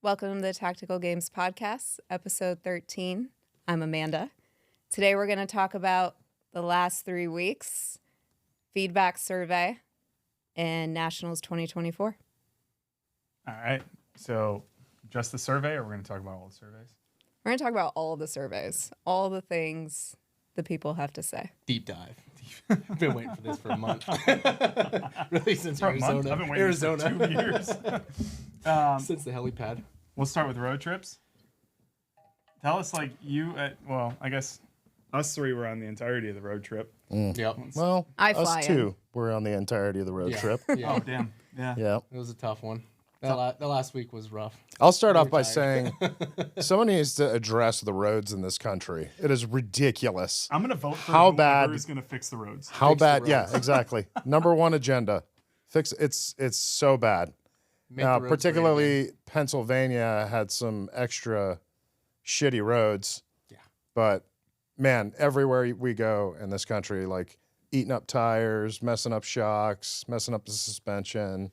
Welcome to the Tactical Games Podcast, episode 13. I'm Amanda. Today we're going to talk about the last 3 weeks, feedback survey, and Nationals 2024. All right. So just the survey, or we're going to talk about all the surveys? We're going to talk about all the surveys, all the things the people have to say. Deep dive. I've been waiting for this for a month. Really, since For a Arizona. month? I've been waiting Arizona. for 2 years. Since the helipad. We'll start with road trips. Tell us, I guess us three were on the entirety of the road trip. Yep. Well, I fly us two were on the entirety of the road trip. Yeah. Oh, damn. Yeah. Yeah. It was a tough one. That last week was rough. I'll start off Very by tired. saying someone needs to address the roads in this country. It is ridiculous. I'm going to vote for How whoever bad- is going to fix the roads. How Fix the bad? Yeah, roads. exactly. Number one agenda. Fix it's so bad. Make the roads great Particularly again. Pennsylvania had some extra shitty roads. Yeah. But man, everywhere we go in this country, like eating up tires, messing up shocks, messing up the suspension.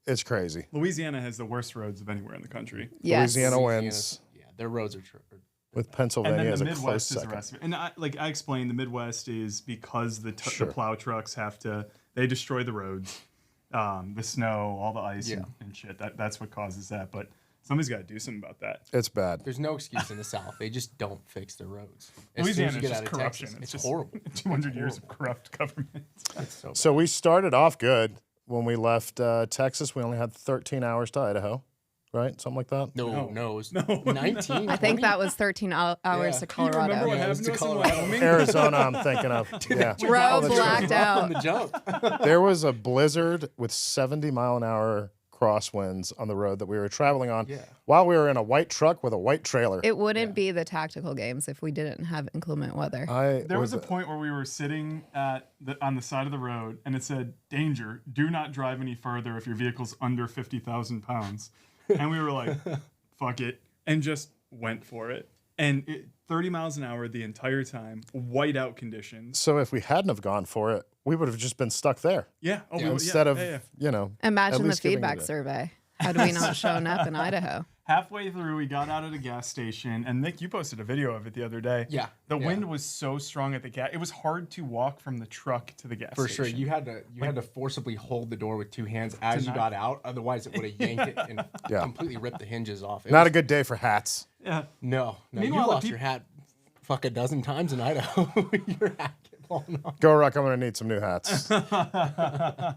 It's crazy. Louisiana has the worst roads of anywhere in the country. Yes. Louisiana Louisiana's- wins Yeah, their roads are with And Pennsylvania then as the a close Midwest is the second. rest of it. And I explained, the Midwest is because the Sure. plow trucks they destroy the roads, the snow, all the ice Yeah. and shit. That's what causes that. But somebody's got to do something about that. It's bad. There's no excuse in the South. They just don't fix their roads. As Louisiana soon is as you just get out of corruption. Texas, It's it's just horrible. 200 years of corrupt government. It's so bad. So we started off good when we left Texas. We only had 13 hours to Idaho, right? Something like that. No, it was No. 19. I think 20? that was 13 hours Yeah. to Do you remember Colorado. what Yeah, it was happened to to us in Colorado. Wyoming? Arizona, I'm thinking of. Yeah. Bro that's blacked right. out. From the jump. There was a blizzard with 70-mile-an-hour crosswinds on the road that we were traveling on Yeah. while we were in a white truck with a white trailer. It wouldn't be the Tactical Games if we didn't have inclement weather. There was a point where we were sitting on the side of the road, and it said, "Danger! Do not drive any further if your vehicle's under 50,000 pounds." And we were like, "Fuck it," and just went for it. And 30 miles an hour the entire time, whiteout conditions. So if we hadn't have gone for it, we would have just been stuck there Yeah. Oh, instead of, yeah. Imagine the least giving it feedback a- survey. Had we not shown up in Idaho. Halfway through, we got out at a gas station, and Nick, you posted a video of it the other day. Yeah. The Yeah. wind was so strong at the gas. It was hard to walk from the truck to the gas For station. sure, you had to forcibly hold the door with two hands as you not- got out. Otherwise, it would have yanked it and Yeah. completely ripped the hinges off. It not was- a good day for hats. Yeah. No, you Meanwhile, the lost your hat fuck a dozen times in Idaho. Your hat kept falling off. Go Ruck, I'm going to need some new hats.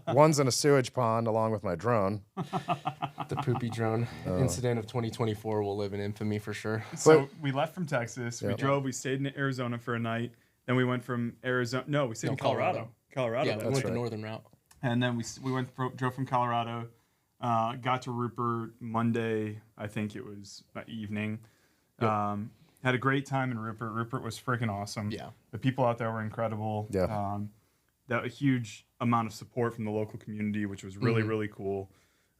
One's in a sewage pond along with my drone. The poopy drone incident of 2024 will live in infamy for sure. So we left from Texas. We Yep. drove. We stayed in Arizona for a night. Then we went from Arizona. No, we stayed in Colorado. Colorado. Yeah, we that went day. the northern route. And then we drove from Colorado. Got to Rupert Monday. I think it was evening. Had a great time in Rupert. Rupert was freaking awesome. Yeah. The people out there were incredible. Yeah. That a huge amount of support from the local community, which was really really cool.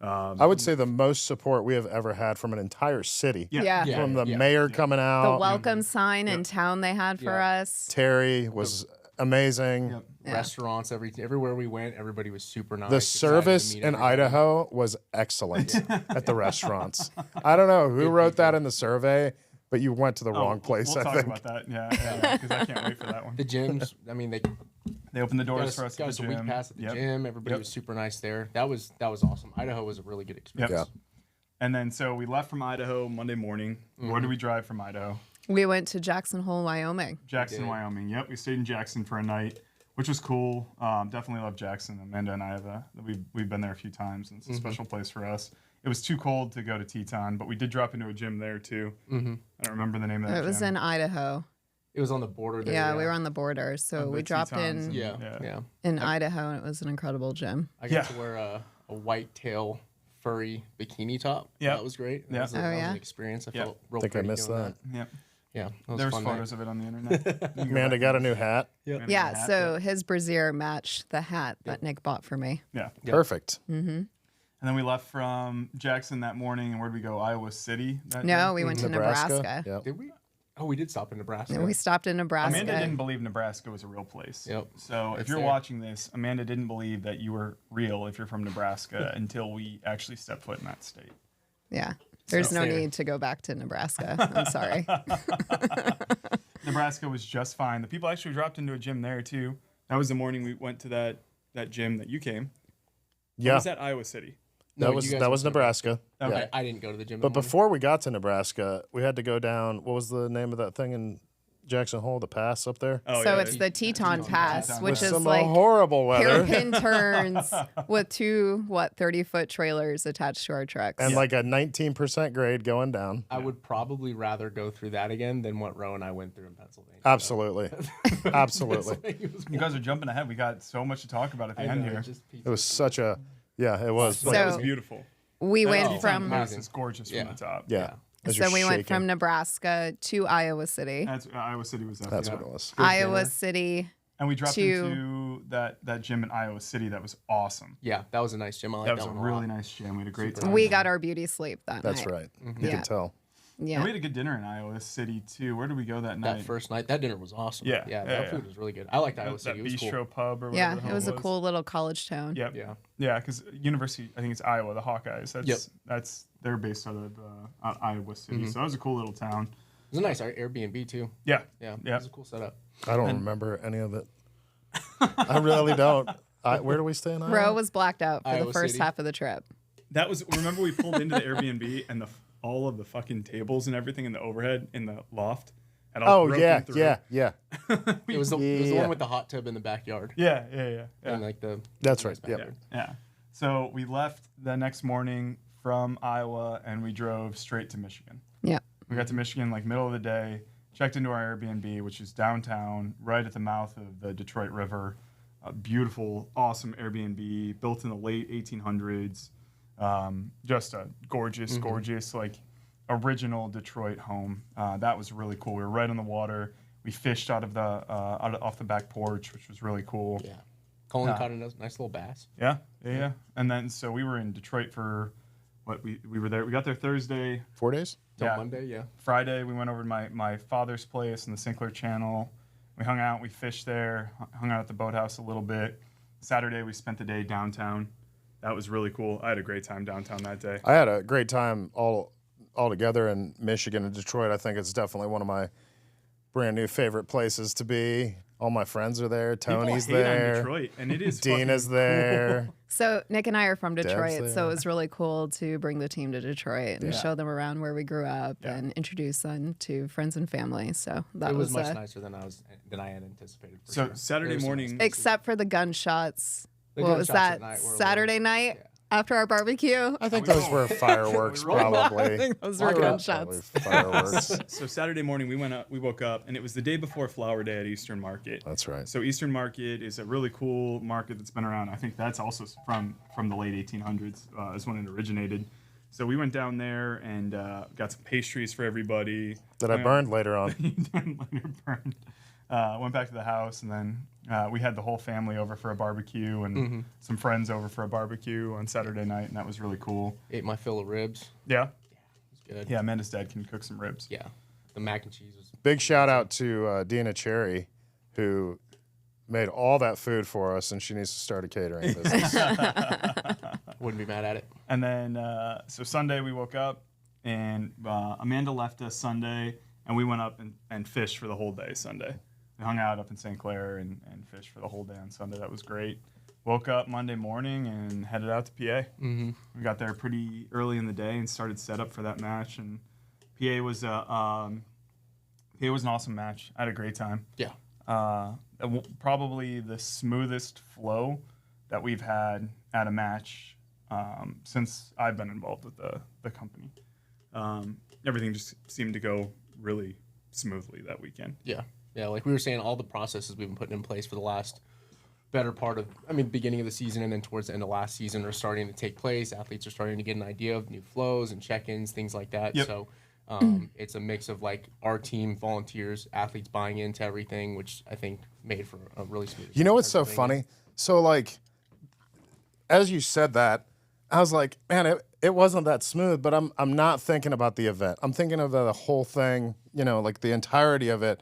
I would say the most support we have ever had from an entire city. Yeah. Yeah. From the mayor coming The out. welcome sign in town they had for Yeah. us. Terry was amazing. Yep. Yeah. Restaurants, everywhere we went, everybody was super nice. The excited to service meet in everybody. Idaho was excellent at the restaurants. I don't know who wrote that in the survey, but you went to the wrong place, We'll I talk think. about that. Yeah, because I can't wait for that one. The gyms, I mean, they They opened the got doors us, for us got at us the a gym. week pass at the Yep. gym. Everybody Yep. was super nice there. That was awesome. Idaho was a really good experience. Yep. Yeah. And then so we left from Idaho Monday morning. Where did we drive from Idaho? We went to Jackson Hole, Wyoming. Jackson, did. Wyoming. Yep, we stayed in Jackson for a night, which was cool. Definitely love Jackson. Amanda and I have we've been there a few times, and it's a special place for us. It was too cold to go to Teton, but we did drop into a gym there too. I don't remember the name of that. It was gym. in Idaho. It was on the border there. Yeah, we were on the border. So Of the we dropped Tetons in and- Yeah, Yeah. in Idaho, and it was an incredible gym. I Yeah. got to wear a white tail furry bikini top. Yeah. That was great. Yeah. That was, Oh, that was yeah? an experience. I Yeah. felt real I think I pretty missed doing that. Yep. Yeah, that was There's a fun photos night. of it on the internet. You can go Amanda back got a and- new hat. Amanda got a Yeah, hat, so his brassiere matched the hat that Nick bought for me. yeah. Perfect. And then we left from Jackson that morning, and where'd we go? Iowa City. That No, day? we went to Nebraska. Yep. Did we? Oh, we did stop in Nebraska. And we stopped in Nebraska. Amanda didn't believe Nebraska was a real place. Yep. So if It's you're there. watching this, Amanda didn't believe that you were real if you're from Nebraska until we actually stepped foot in that state. Yeah. There's So no fair. need to go back to Nebraska. I'm sorry. Nebraska was just fine. The people actually dropped into a gym there too. That was the morning we went to that gym that you came. Or Yeah, was that Iowa City? No, that you was guys that went was to Nebraska. Okay. I didn't go to the gym. in But the morning. before we got to Nebraska, we had to go down. What was the name of that thing in Jackson Hole? The pass up there. Oh, So yeah, it's the Teton Teton Pass, Pass. which With is Some like horrible weather hairpin turns with two 30-foot trailers attached to our trucks. and like a 19% grade going down. I would probably rather go through that again than what Roe and I went through in Pennsylvania. Absolutely, absolutely. Pennsylvania was You guys are jumping ahead. We got so much to talk about at the I end know, here. just It was such a it was. So- It was beautiful. we That went Teton from Pass is gorgeous Yeah. from the top. yeah. as so you're we went shaking. from Nebraska to Iowa City. That's Iowa City was that. That's yeah. what it was. Iowa dinner. City. And we dropped to- into that gym in Iowa City. That was awesome. Yeah, that was a nice gym. I like That was a one really lot. nice gym. We had a great Super time. We there. got our beauty sleep that That's night. right. You Yeah. can tell. Yeah. And we had a good dinner in Iowa City too. Where did we go that night? That first night, that dinner was awesome. Yeah, yeah, yeah, that yeah. food was really good. I liked Iowa that City. It was bistro cool. pub or whatever. Yeah, the it hell was a cool little college town. Yep. Yeah, Yeah, because University, I think it's Iowa, the Hawkeyes. That's they're based out of Iowa City. So that was a cool little town. it was a nice Airbnb too. Yeah, Yeah, yeah. it was a cool setup. I don't remember any of it. I really don't. Where do we stay in Iowa? Ro was blacked out for the Iowa first City. half of the trip. That was. Remember we pulled into the Airbnb and all of the fucking tables and everything in the overhead in the loft. Had all Oh broken yeah, through. yeah. It was the Yeah. one with the hot tub in the backyard Yeah. and like the That's nice right. Yep. backyard. Yeah. So we left the next morning from Iowa and we drove straight to Michigan. Yeah. We got to Michigan like middle of the day, checked into our Airbnb, which is downtown, right at the mouth of the Detroit River. A beautiful, awesome Airbnb built in the late 1800s. Just a gorgeous, gorgeous, like original Detroit home. That was really cool. We were right on the water. We fished out of off the back porch, which was really cool. Yeah, Colin caught a nice little bass. Yeah. And then so we were in Detroit for we were there. We got there Thursday. 4 days. Till Yeah. Monday, yeah. Friday we went over to my father's place in the Sinclair Channel. We hung out. We fished there. Hung out at the boathouse a little bit. Saturday we spent the day downtown. That was really cool. I had a great time downtown that day. I had a great time all together in Michigan and Detroit. I think it's definitely one of my brand new favorite places to be. All my friends are there. Tony's People hate on there. Detroit, and it is Dina's fucking there. So Nick and I are from Detroit, so there. it was really cool to bring the team to Detroit and Yeah. show them around where we grew up Yeah. and introduce them to friends and family. So that It was was, much nicer than I had anticipated. For So sure. Saturday There was some morning- nice places. except for the gunshots. The What was gunshots that? at night were a little- Saturday night after our barbecue? I think those were fireworks, probably. Those were gunshots. Probably fireworks. So Saturday morning we woke up, and it was the day before Flower Day at Eastern Market. That's right. So Eastern Market is a really cool market that's been around. I think that's also from the late 1800s is when it originated. So we went down there and got some pastries for everybody. That I burned later on. Later burned. Went back to the house, and then we had the whole family over for a barbecue and some friends over for a barbecue on Saturday night, and that was really cool. Ate my fill of ribs. Yeah, It was good. yeah. Amanda's dad can cook some ribs. Yeah. The mac and cheese was Big shout out to Dina Cherry, who made all that food for us, and she needs to start a catering business. wouldn't be mad at it. And then so Sunday we woke up, and Amanda left us Sunday, and we went up and fished for the whole day Sunday. We hung out up in St. Clair and fished for the whole day on Sunday. That was great. Woke up Monday morning and headed out to PA. Mm-hmm. We got there pretty early in the day and started setup for that match. And PA was an awesome match. I had a great time. Yeah. Probably the smoothest flow that we've had at a match since I've been involved with the company. Everything just seemed to go really smoothly that weekend. Yeah. Yeah. Like we were saying, all the processes we've been putting in place for the last better part of, beginning of the season and then towards the end of last season are starting to take place. Athletes are starting to get an idea of new flows and check-ins, things like that. Yep. So it's a mix of like our team, volunteers, athletes buying into everything, which I think made for a really smooth. You know what's so Pennsylvania. funny? So, like, as you said that, I was like, man, it wasn't that smooth, but I'm not thinking about the event. I'm thinking of the whole thing, like the entirety of it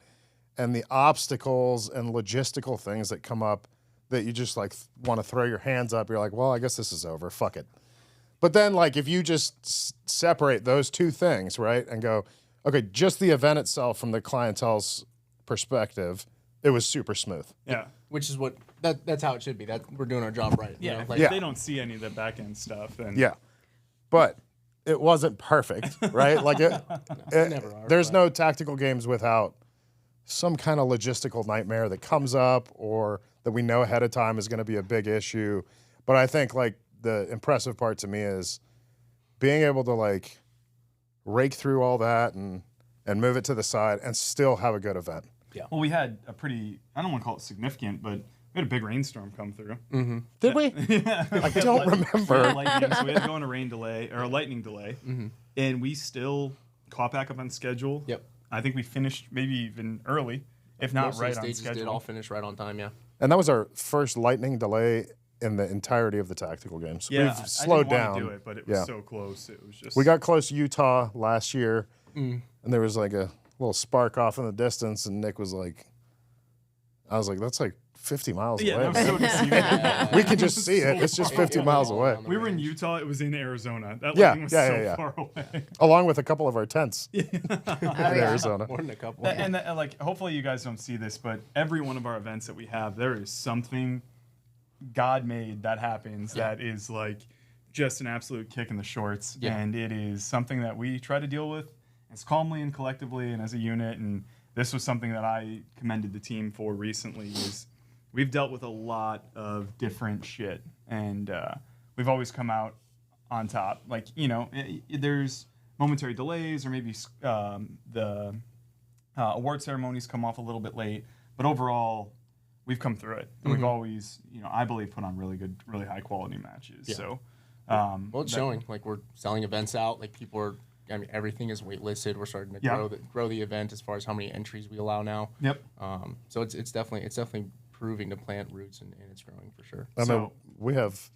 and the obstacles and logistical things that come up that you just like want to throw your hands up. You're like, well, I guess this is over. Fuck it. But then, like, if you just separate those two things, right, and go, okay, just the event itself from the clientele's perspective, it was super smooth. Yeah. Which is what that's how it should be. That we're doing our job right. Yeah. You know? If Like, Yeah. they don't see any of the back end stuff, then Yeah. But it wasn't perfect, right? Like, never are, there's but- no tactical games without some kind of logistical nightmare that comes up or that we know ahead of time is going to be a big issue. But I think, like, the impressive part to me is being able to, like, rake through all that and move it to the side and still have a good event. well, we had a pretty, I don't want to call it significant, but we had a big rainstorm come through. Did we? I don't remember. Lightning, so we had to go on a rain delay or a lightning delay, and we still caught back up on schedule. Yep. I think we finished maybe even early, if not most of right the on stages did schedule. all finish right on time. Yeah. And that was our first lightning delay in the entirety of the tactical games. Yeah, We've slowed I didn't down. want to do it, but it was Yeah. so close. It was just We got close to Utah last year, and there was like a little spark off in the distance, and Nick was like, I was like, that's like 50 miles yeah, away. that was so deceiving. We can just see it. It's just 50 miles away. We were in Utah. It was in Arizona. That Yeah, lightning was yeah, so yeah, yeah. far away. Along with a couple of our tents in Oh, yeah. Arizona. More than a couple. And like, hopefully you guys don't see this, but every one of our events that we have, there is something God made that happens that is like just an absolute kick in the shorts, Yeah. and it is something that we try to deal with as calmly and collectively and as a unit. And this was something that I commended the team for recently. Is we've dealt with a lot of different shit, and we've always come out on top. Like, you know, there's momentary delays, or maybe the award ceremonies come off a little bit late, but overall, we've come through it. And we've always, you know, I believe, put on really good, really high quality matches. Yeah. So, Well, it's showing. Like, we're selling events out. Like, people are. I mean, everything is waitlisted. We're starting to Yeah. grow the event as far as how many entries we allow now. Yep. So it's definitely proving to plant roots, and it's growing for sure. I mean, So- we have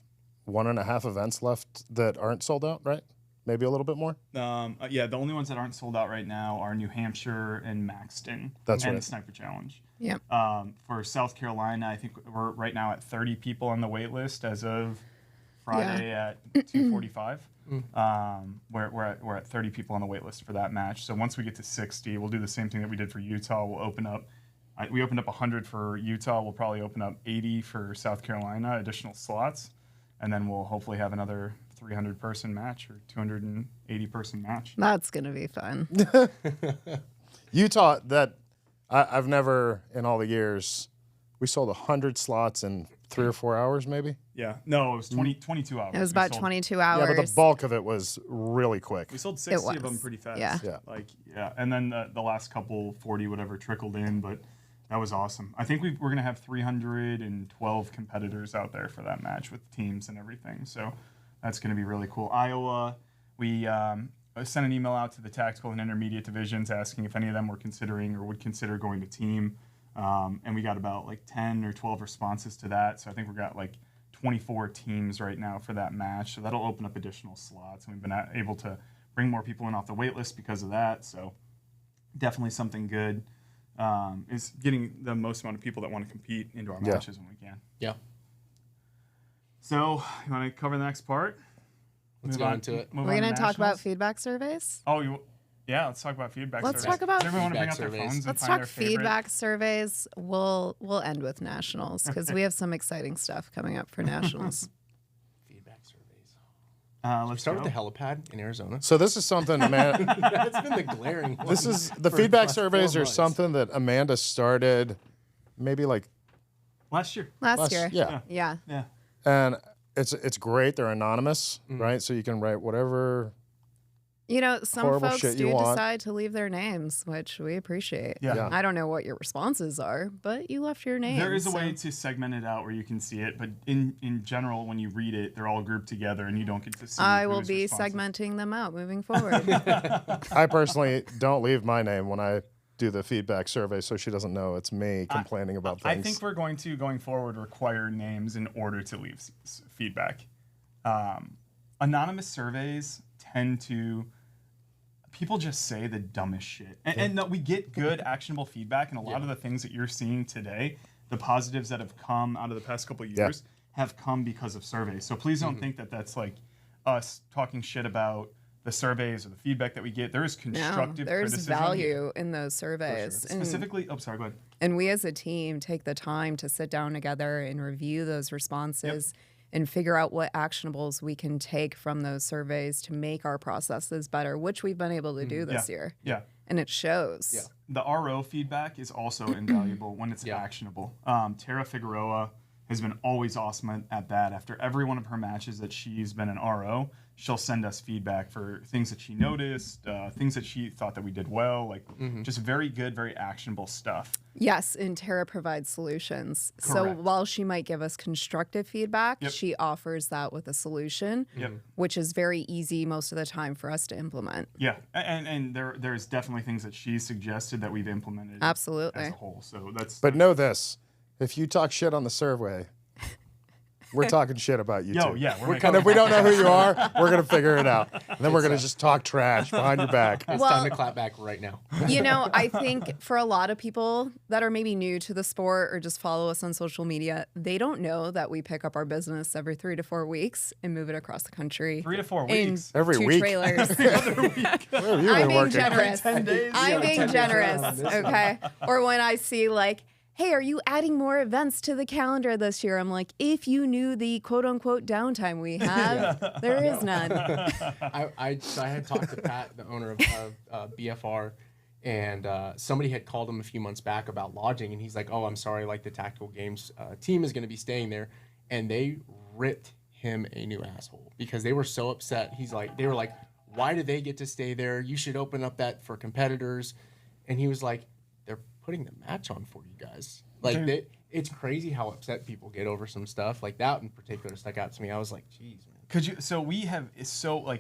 1.5 events left that aren't sold out, right? Maybe a little bit more. Yeah, the only ones that aren't sold out right now are New Hampshire and Maxton. That's and right. the Sniper Challenge. Yep. For South Carolina, I think we're right now at 30 people on the wait list as of Friday at 2:45. We're at 30 people on the wait list for that match. So once we get to 60, we'll do the same thing that we did for Utah. We'll open up. We opened up 100 for Utah. We'll probably open up 80 for South Carolina, additional slots, and then we'll hopefully have another 300-person match or 280-person match. That's going to be fun. Utah, I've never, in all the years, we sold 100 slots in 3 or 4 hours, maybe. Yeah. No, it was 22 hours. It was We about sold- 22 Yeah, hours. but the bulk of it was really quick. We sold 60 of was, them pretty fast. yeah. Yeah. Like, yeah. And then the last couple, 40, whatever, trickled in, but that was awesome. I think we're going to have 312 competitors out there for that match with teams and everything. So that's going to be really cool. Iowa, we sent an email out to the tactical and intermediate divisions asking if any of them were considering or would consider going to team. And we got about like 10 or 12 responses to that. So I think we got like 24 teams right now for that match. So that'll open up additional slots. And we've been able to bring more people in off the wait list because of that. So definitely something good is getting the most amount of people that want to compete into our Yeah. matches when we can. Yeah. So you want to cover the next part? Let's Move go on- into it. move We're on going to talk about nationals? feedback surveys. Oh, yeah. Let's talk about feedback. Let's surveys. talk about Does everyone want to bring feedback up their surveys. phones and Let's find talk their favorite? feedback surveys. We'll end with nationals because we have some exciting stuff coming up for nationals. Feedback surveys. Let's Start go. with the helipad in Arizona. So this is something, man. That's been the glaring one. This is the for feedback last surveys 4 are months. something that Amanda started maybe like Last year. Last year. Yeah. Yeah. Yeah. And it's great. They're anonymous, right? So you can write whatever. You know, some Horrible folks shit you do want. decide to leave their names, which we appreciate. Yeah. Yeah. I don't know what your responses are, but you left your name. There is a so- way to segment it out where you can see it, but in general, when you read it, they're all grouped together, and you don't get to see. I will who's be responsive. segmenting them out moving forward. I personally don't leave my name when I do the feedback survey, so she doesn't know it's me complaining about things. I think we're going to, going forward, require names in order to leave feedback. Anonymous surveys tend to. People just say the dumbest shit. And no, we get good, actionable feedback, and a lot of the things that you're seeing today, the positives that have come out of the past couple of years, have come because of surveys. So please don't think that that's like us talking shit about the surveys or the feedback that we get. There is No, constructive there's criticism. value in those surveys. Sure. And, Specifically, sorry, go ahead. and we as a team take the time to sit down together and review those responses and figure out what actionables we can take from those surveys to make our processes better, which we've been able to do this year. Yeah. And it shows. Yeah. The RO feedback is also invaluable when it's actionable. Tara Figueroa has been always awesome at that. After every one of her matches that she's been an RO, she'll send us feedback for things that she noticed, things that she thought that we did well, like just very good, very actionable stuff. Yes, and Tara provides solutions. So Correct. while she might give us constructive feedback, she offers that with a solution, which is very easy most of the time for us to implement. Yeah, and there's definitely things that she suggested that we've implemented Absolutely. as a whole. So that's But know this: if you talk shit on the survey, we're talking shit about you too. yeah, we're And if we don't know who you are, we're gonna figure it out. And then we're gonna just talk trash behind your back. It's Well- time to clap back right now. You know, I think for a lot of people that are maybe new to the sport or just follow us on social media, they don't know that we pick up our business every 3 to 4 weeks and move it across the country. 3 to 4 in weeks. Every 2 week. trailers. Where have you I'm been being working? generous. 10 days? I'm being 10 days generous, around this. okay? Or when I see like, hey, are you adding more events to the calendar this year? I'm like, if you knew the quote unquote downtime we have, there is none. So I had talked to Pat, the owner of BFR, and somebody had called him a few months back about lodging, and he's like, "Oh, I'm sorry, like the tactical games team is going to be staying there," and they ripped him a new asshole because they were so upset. They were like, "Why do they get to stay there? You should open up that for competitors," and he was like, "They're putting the match on for you guys." Like it's crazy how upset people get over some stuff like that in particular stuck out to me. I was like, "Geez, man."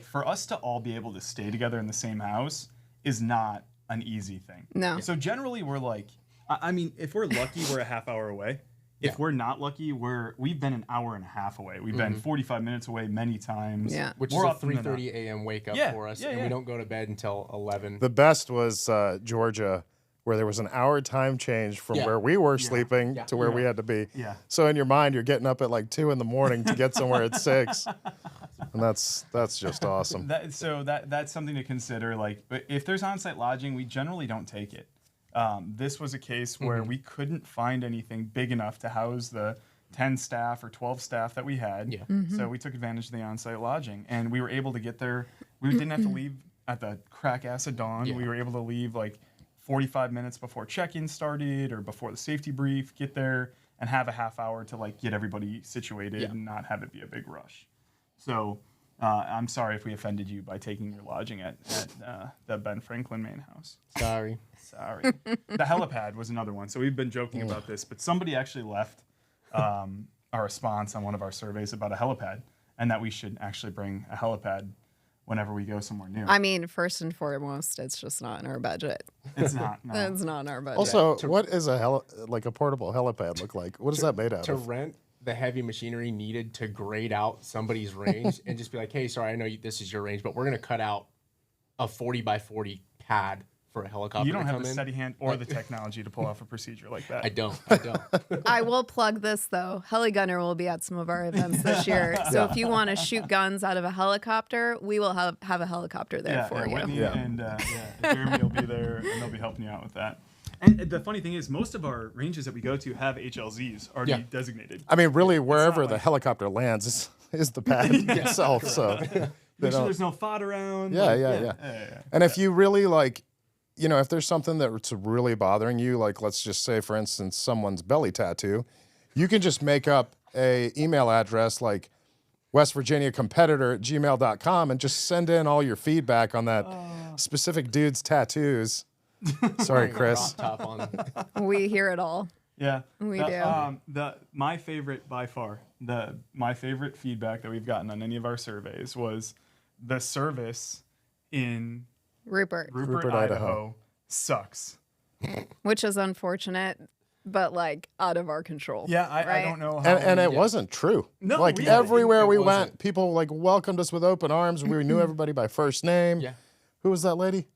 For us to all be able to stay together in the same house is not an easy thing. No. So generally we're like, I mean, if we're lucky, we're a half hour away. If we're not lucky, we've been an hour and a half away. We've been 45 minutes away many times. Yeah. Which More is a often than not. 3:30 a.m. wake up Yeah, for us, yeah, and yeah. we don't go to bed until 11. The best was Georgia, where there was an hour time change from Yeah. where we were sleeping Yeah. to where we had to be. Yeah. So in your mind, you're getting up at like 2 in the morning to get somewhere at 6, and that's just awesome. That's something to consider. Like, but if there's on-site lodging, we generally don't take it. This was a case where we couldn't find anything big enough to house the 10 staff or 12 staff that we had. Yeah. So we took advantage of the on-site lodging, and we were able to get there. We didn't have to leave at the crack ass of dawn. Yeah. We were able to leave like 45 minutes before check-in started or before the safety brief, get there and have a half hour to like get everybody situated and not have it be a big rush. So I'm sorry if we offended you by taking your lodging at the Ben Franklin main house. Sorry. Sorry. The helipad was another one. So we've been joking about this, but somebody actually left a response on one of our surveys about a helipad and that we should actually bring a helipad whenever we go somewhere new. I mean, first and foremost, it's just not in our budget. It's not. No. It's not in our budget. Also, what is a portable helipad look like? What is that made out To of? rent the heavy machinery needed to grade out somebody's range and just be like, "Hey, sorry, I know this is your range, but we're going to cut out a 40 by 40 pad for a helicopter You don't to have come the in." steady hand or the technology to pull off a procedure like that. I don't. I will plug this though. Heli Gunner will be at some of our events this year. So if you want to shoot guns out of a helicopter, we will have a helicopter there for you. Whitney and Jeremy will be there, and they'll be helping you out with that. And the funny thing is, most of our ranges that we go to have HLZs already designated. I mean, really, wherever like- the helicopter lands is the pad itself. So Make sure there's no FOD around. Yeah. And if you really like, you know, if there's something that's really bothering you, like let's just say, for instance, someone's belly tattoo, you can just make up a email address like westvirginiacompetitor@gmail.com and just send in all your feedback on that specific dude's tattoos. Sorry, Chris. Crop top on. We hear it all. Yeah, We do. My favorite by far, my favorite feedback that we've gotten on any of our surveys was the service in Rupert, Rupert, Idaho sucks. which is unfortunate, but like out of our control. Yeah, I right? don't know how. And it wasn't true. No, like really. everywhere It we wasn't. went, people like welcomed us with open arms. We knew everybody by first name. Yeah. Who was that lady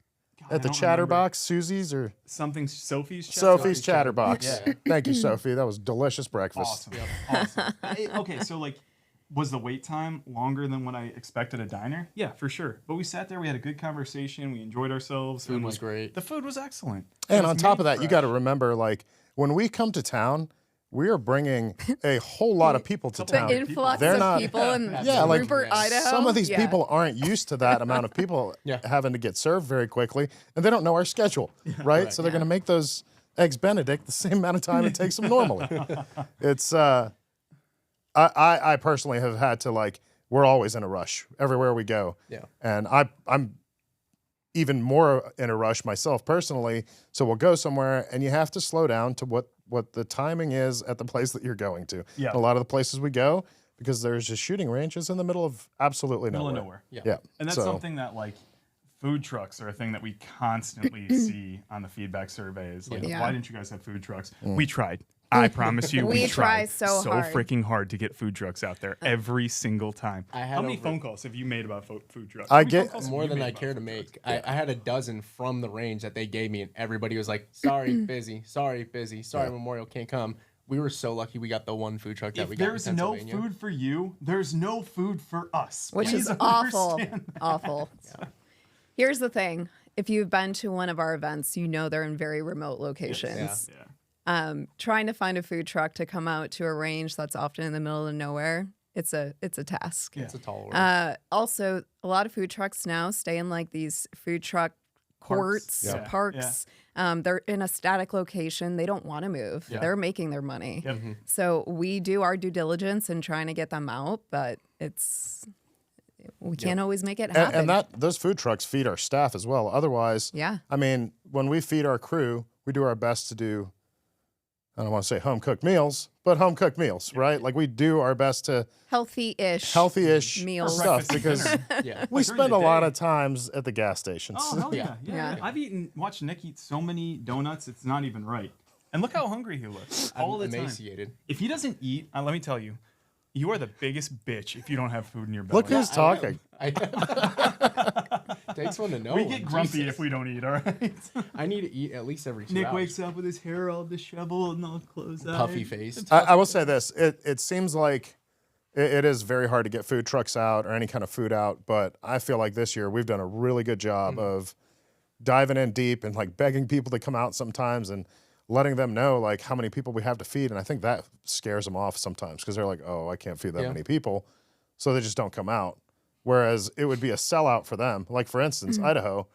at the don't Chatterbox? Susie's or something Sophie's Sophie's Chatterbox. Yeah. Thank you, Sophie. That was delicious breakfast. Awesome. Awesome. Okay, so like Was the wait time longer than what I expected a diner? Yeah, for sure. But we sat there, we had a good conversation, we enjoyed ourselves. Food and, was great. The food was excellent. And It was on top of made that, you got to fresh. remember, like, when we come to town, we are bringing a whole lot of people to The town. Influx They're of not- people in Yeah, like Rupert, Idaho. some of these Yeah. people aren't used to that amount of people Yeah. having to get served very quickly, and they don't know our schedule, right? So they're going to make those eggs Benedict the same amount of time it takes them normally. It's I personally have had to, like, we're always in a rush everywhere we go. Yeah. And I'm even more in a rush myself personally. So we'll go somewhere and you have to slow down to what the timing is at the place that you're going to. Yeah. A lot of the places we go, because there's just shooting ranges in the middle of absolutely Middle nowhere. of nowhere. Yeah. Yeah. And that's So- something that, like, food trucks are a thing that we constantly see on the feedback surveys. Like, Yeah. why didn't you guys have food trucks? Mm. We tried. I promise you, We we try tried so hard. freaking hard to get food trucks out there every single time. I had How many over- phone calls have you made about food trucks? I How many get- phone calls have More you than made I about care to food make. trucks? I had a dozen from the range that they gave me, and everybody was like, "Sorry, busy. Sorry, busy. Sorry, Memorial can't come." We were so lucky we got the one food truck that we If got. there's in no Pennsylvania. food for you, there's no food for us. Which Please is awful. understand that. Awful. Here's the thing. If you've been to one of our events, you know they're in very remote locations. Yeah. Trying to find a food truck to come out to a range that's often in the middle of nowhere, it's a task. It's a tall order. Also, a lot of food trucks now stay in like these food truck courts, Yeah. parks. They're in a static location. They don't want to move. Yeah. They're making their money. Yep. So we do our due diligence in trying to get them out, but we can't always make it happen. And those food trucks feed our staff as well. Otherwise, Yeah. I mean, when we feed our crew, we do our best to do, I don't want to say home cooked meals, but home cooked meals, right? Like we do our best to Healthy-ish. healthy-ish Meals. stuff Breakfast and because dinner. yeah. we Like, during spend the a lot day. of times at the gas stations. Oh, hell yeah. Yeah. Yeah. Yeah. I've watched Nick eat so many donuts, it's not even right. And look how hungry he looks all the I'm time. emaciated. If he doesn't eat, let me tell you, you are the biggest bitch if you don't have food in your belly. Look who's talking. Takes one to know. We him. get grumpy Jesus. if we don't eat, all right? I need to eat at least every 2 Nick hours. wakes up with his hair all disheveled and all closed out. Puffy faced. I will say this: it seems like it is very hard to get food trucks out or any kind of food out, but I feel like this year we've done a really good job of diving in deep and like begging people to come out sometimes and letting them know like how many people we have to feed, and I think that scares them off sometimes because they're like, "Oh, I can't feed that Yeah. many people," so they just don't come out. Whereas it would be a sellout for them. Like for instance, Idaho,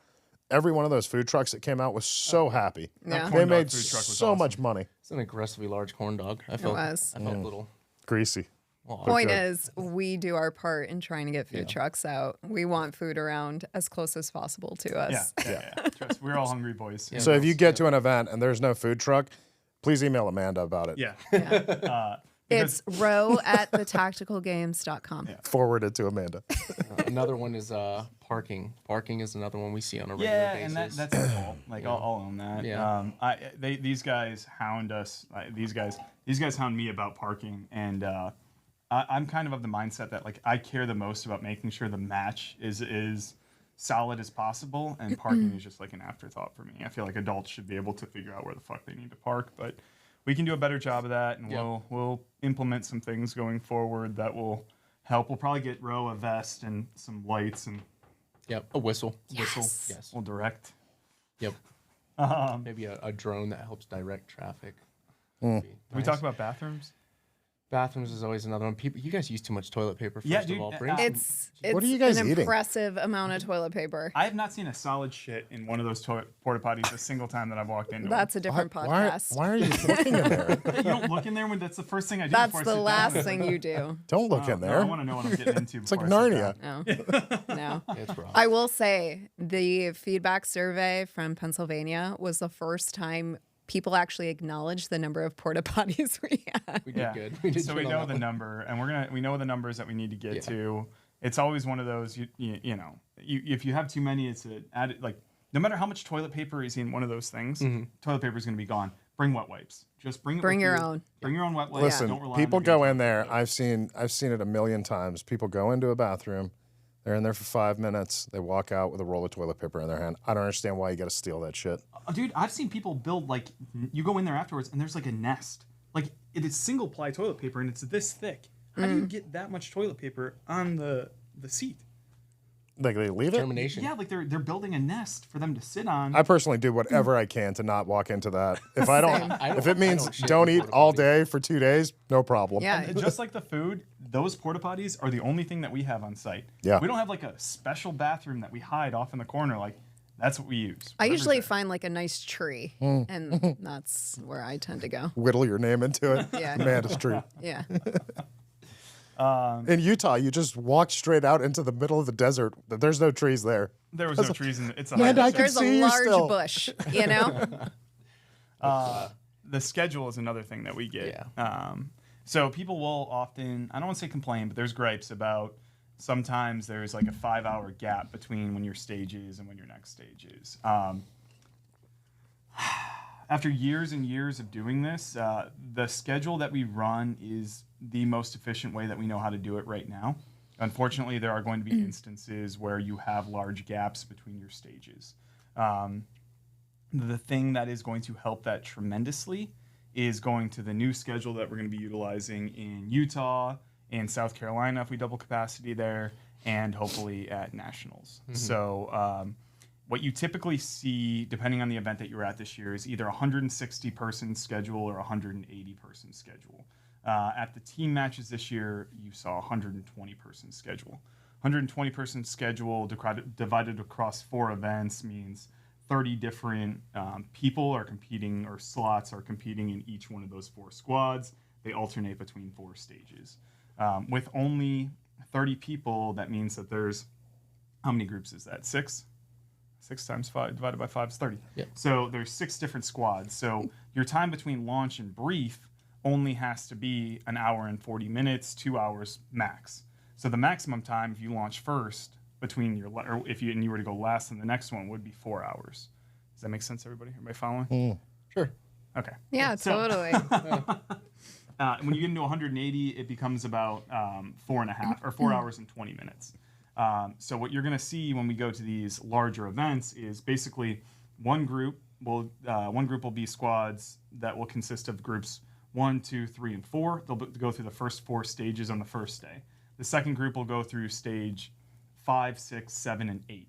every one of those food trucks that came out was so happy. Yeah. corn They dog made food truck was so awesome. much money. It's an aggressively large corn dog. I felt was. I felt little. Greasy. Point good. is, we do our part in trying to get food trucks out. We want food around as close as possible to us. Yeah. Trust, we're all hungry boys. Yeah. So if you get to an event and there's no food truck, please email Amanda about it. Yeah. It's row at thetacticalgames.com. Forward it to Amanda. Another one is parking. Parking is another one we see on a regular Yeah, basis. and that's their fault. Like I'll own that. Yeah. These guys hound us. These guys hound me about parking, and I'm kind of the mindset that like I care the most about making sure the match is solid as possible, and parking is just like an afterthought for me. I feel like adults should be able to figure out where the fuck they need to park, but we can do a better job of that, and Yep. we'll implement some things going forward that will help. We'll probably get Roe a vest and some lights and Yep, a whistle. whistle. Yes. We'll direct. Yep. Maybe a drone that helps direct traffic. Did we talk about bathrooms? Bathrooms is always another one. People, you guys use too much toilet paper. First Yeah, of dude, all, bring It's What are you guys an eating? impressive amount of toilet paper. I have not seen a solid shit in one of those porta potties a single time that I've walked into. That's a different Why, podcast. why are you looking in there? You don't look in there when that's the first thing I do. That's before I the sit last down. thing you do. Don't look in No, there. I want to know what I'm getting into. It's like before I sit Narnia. down. No. It's rough. I will say the feedback survey from Pennsylvania was the first time people actually acknowledged the number of porta potties we had. We did Yeah. good. We did So good we on know that the one. number, and we know the numbers that we need to get Yeah. to. It's always one of those. If you have too many, it's added. Like no matter how much toilet paper is in one of those things, toilet paper is going to be gone. Bring wet wipes. Just bring it. Bring with your you. own. Bring your own wet wipes. Listen, Don't rely people on go the in there. I've seen it a million times. People go into a bathroom. They're in there for 5 minutes. They walk out with a roll of toilet paper in their hand. I don't understand why you got to steal that shit. Dude, I've seen people build like you go in there afterwards and there's like a nest. Like it is single ply toilet paper and it's this thick. How do you get that much toilet paper on the seat? Like they leave it. Termination. Yeah, like they're building a nest for them to sit on. I personally do whatever I can to not walk into that. If I don't, if it means shit don't in eat porta all potties. day for 2 days, no problem. Yeah. And just like the food, those porta potties are the only thing that we have on site. Yeah. We don't have like a special bathroom that we hide off in the corner. Like that's what we use. I Whatever's usually there. find like a nice tree, and that's where I tend to go. Whittle your name into it. Yeah. Amanda's tree. Yeah. In Utah, you just walk straight out into the middle of the desert. There's no trees there. There was no trees in it's a Man, high I can There's see a you large still. bush, you know? The schedule is another thing that we get. Yeah. So people will often, I don't want to say complain, but there's gripes about sometimes there's like a 5-hour gap between when your stage is and when your next stage is. After years and years of doing this, the schedule that we run is the most efficient way that we know how to do it right now. Unfortunately, there are going to be instances where you have large gaps between your stages. The thing that is going to help that tremendously is going to the new schedule that we're going to be utilizing in Utah and South Carolina if we double capacity there, and hopefully at Nationals. So what you typically see, depending on the event that you're at this year, is either a 160-person schedule or a 180-person schedule. At the team matches this year, you saw a 120-person schedule. 120-person schedule divided across 4 events means 30 different people are competing, or slots are competing in each one of those 4 squads. They alternate between 4 stages. With only 30 people, that means that there's, how many groups is that? 6? 6 times 5 divided by 5 is 30. Yep. So there's 6 different squads. So your time between launch and brief only has to be an hour and 40 minutes, 2 hours max. So the maximum time, if you launch first, between your, or if you and you were to go last, then the next one would be 4 hours. Does that make sense, everybody? Everybody following? Sure. Okay. Yeah, So- totally. When you get into 180, it becomes about 4.5 or 4 hours and 20 minutes. So what you're going to see when we go to these larger events is basically one group will be squads that will consist of groups 1, 2, 3, and 4. They'll go through the first 4 stages on the first day. The second group will go through stage 5, 6, 7, and 8.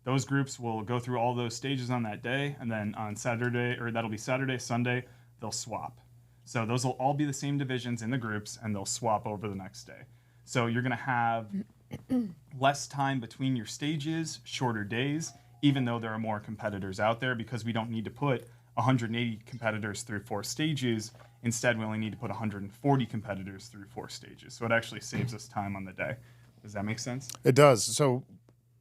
Those groups will go through all those stages on that day, and then on Saturday, or that'll be Saturday, Sunday, they'll swap. So those will all be the same divisions in the groups, and they'll swap over the next day. So you're going to have less time between your stages, shorter days, even though there are more competitors out there, because we don't need to put 180 competitors through 4 stages. Instead, we only need to put 140 competitors through 4 stages. So it actually saves us time on the day. Does that make sense? It does. So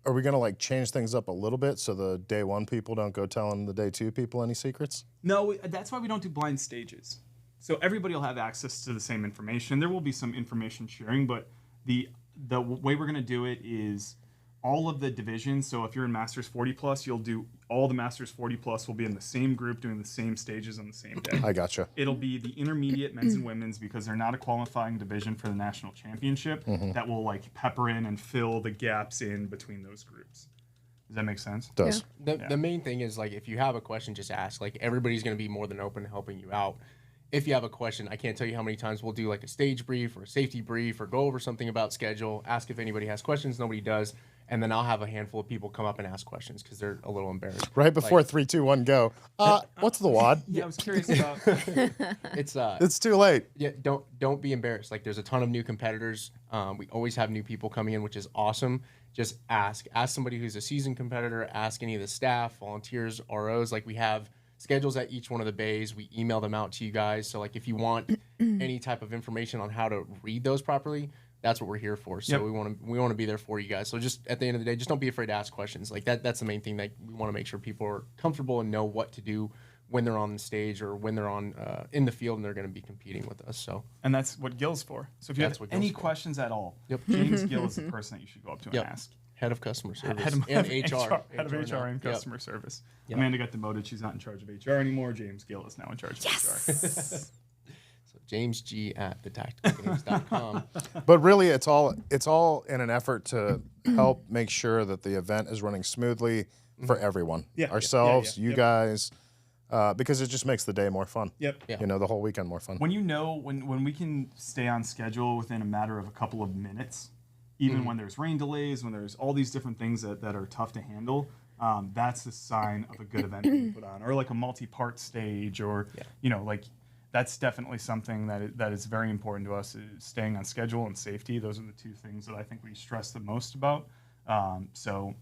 are we going to like change things up a little bit so the day 1 people don't go telling the day 2 people any secrets? No, that's why we don't do blind stages. So everybody will have access to the same information. There will be some information sharing, but the way we're going to do it is all of the divisions. So if you're in Masters 40 plus, you'll do all the Masters 40 plus will be in the same group doing the same stages on the same day. I gotcha. It'll be the intermediate men's and women's, because they're not a qualifying division for the national championship, that will like pepper in and fill the gaps in between those groups. Does that make sense? It does. The main thing is, like, if you have a question, just ask. Like, everybody's going to be more than open to helping you out. If you have a question, I can't tell you how many times we'll do like a stage brief or a safety brief or go over something about schedule, ask if anybody has questions, nobody does, and then I'll have a handful of people come up and ask questions because they're a little embarrassed. Right before 3, 2, 1, go. What's the WAD? Yeah, I was curious about. It's too late. Yeah, don't be embarrassed. Like, there's a ton of new competitors. We always have new people coming in, which is awesome. Just ask somebody who's a seasoned competitor, ask any of the staff, volunteers, ROs. Like, we have schedules at each one of the bays. We email them out to you guys. So, like, if you want any type of information on how to read those properly, that's what we're here for. So we want to be there for you guys. So just at the end of the day, just don't be afraid to ask questions. Like, that's the main thing. That we want to make sure people are comfortable and know what to do when they're on the stage or when they're on in the field and they're going to be competing with us. So And that's what Gil's for. So if you That's have what any Gil's for. questions at all, Yep. James Gill is the person that you should go up to and ask. head of customer service Head and of HR. Head of HR now. and Yep. customer service. Yep. Amanda got demoted. She's not in charge of HR anymore. James Gill is now in charge of HR. So James G at thetacticalgames.com. But really, it's all in an effort to help make sure that the event is running smoothly for everyone. Yeah. Ourselves, Yeah. you Yep. guys. because it just makes the day more fun. Yep. Yeah. You know, the whole weekend more fun. When we can stay on schedule within a matter of a couple of minutes, even when there's rain delays, when there's all these different things that are tough to handle, that's the sign of a good event being put on, or like a multi-part stage, or like that's definitely something that is very important to us. Is staying on schedule and safety. Those are the two things that I think we stress the most about. So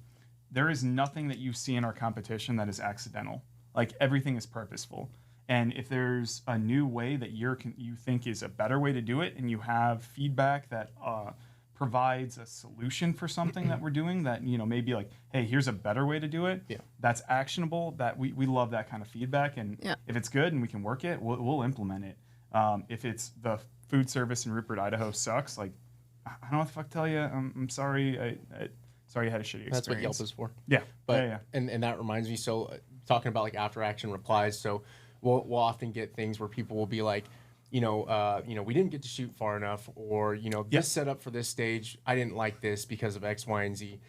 there is nothing that you see in our competition that is accidental. Like everything is purposeful. And if there's a new way that you think is a better way to do it, and you have feedback that provides a solution for something that we're doing that, maybe like, hey, here's a better way to do it. Yeah. That's actionable. That we love that kind of feedback. And if it's good and we can work it, we'll implement it. If it's the food service in Rupert, Idaho sucks, like, I don't know what the fuck to tell you. I'm sorry. Sorry you had a shitty experience. That's what Yelp is for. Yeah. But yeah. And that reminds me, so talking about like after action replies, so we'll often get things where people will be like, we didn't get to shoot far enough, or this setup for this stage, I didn't like this because of X, Y, and Z.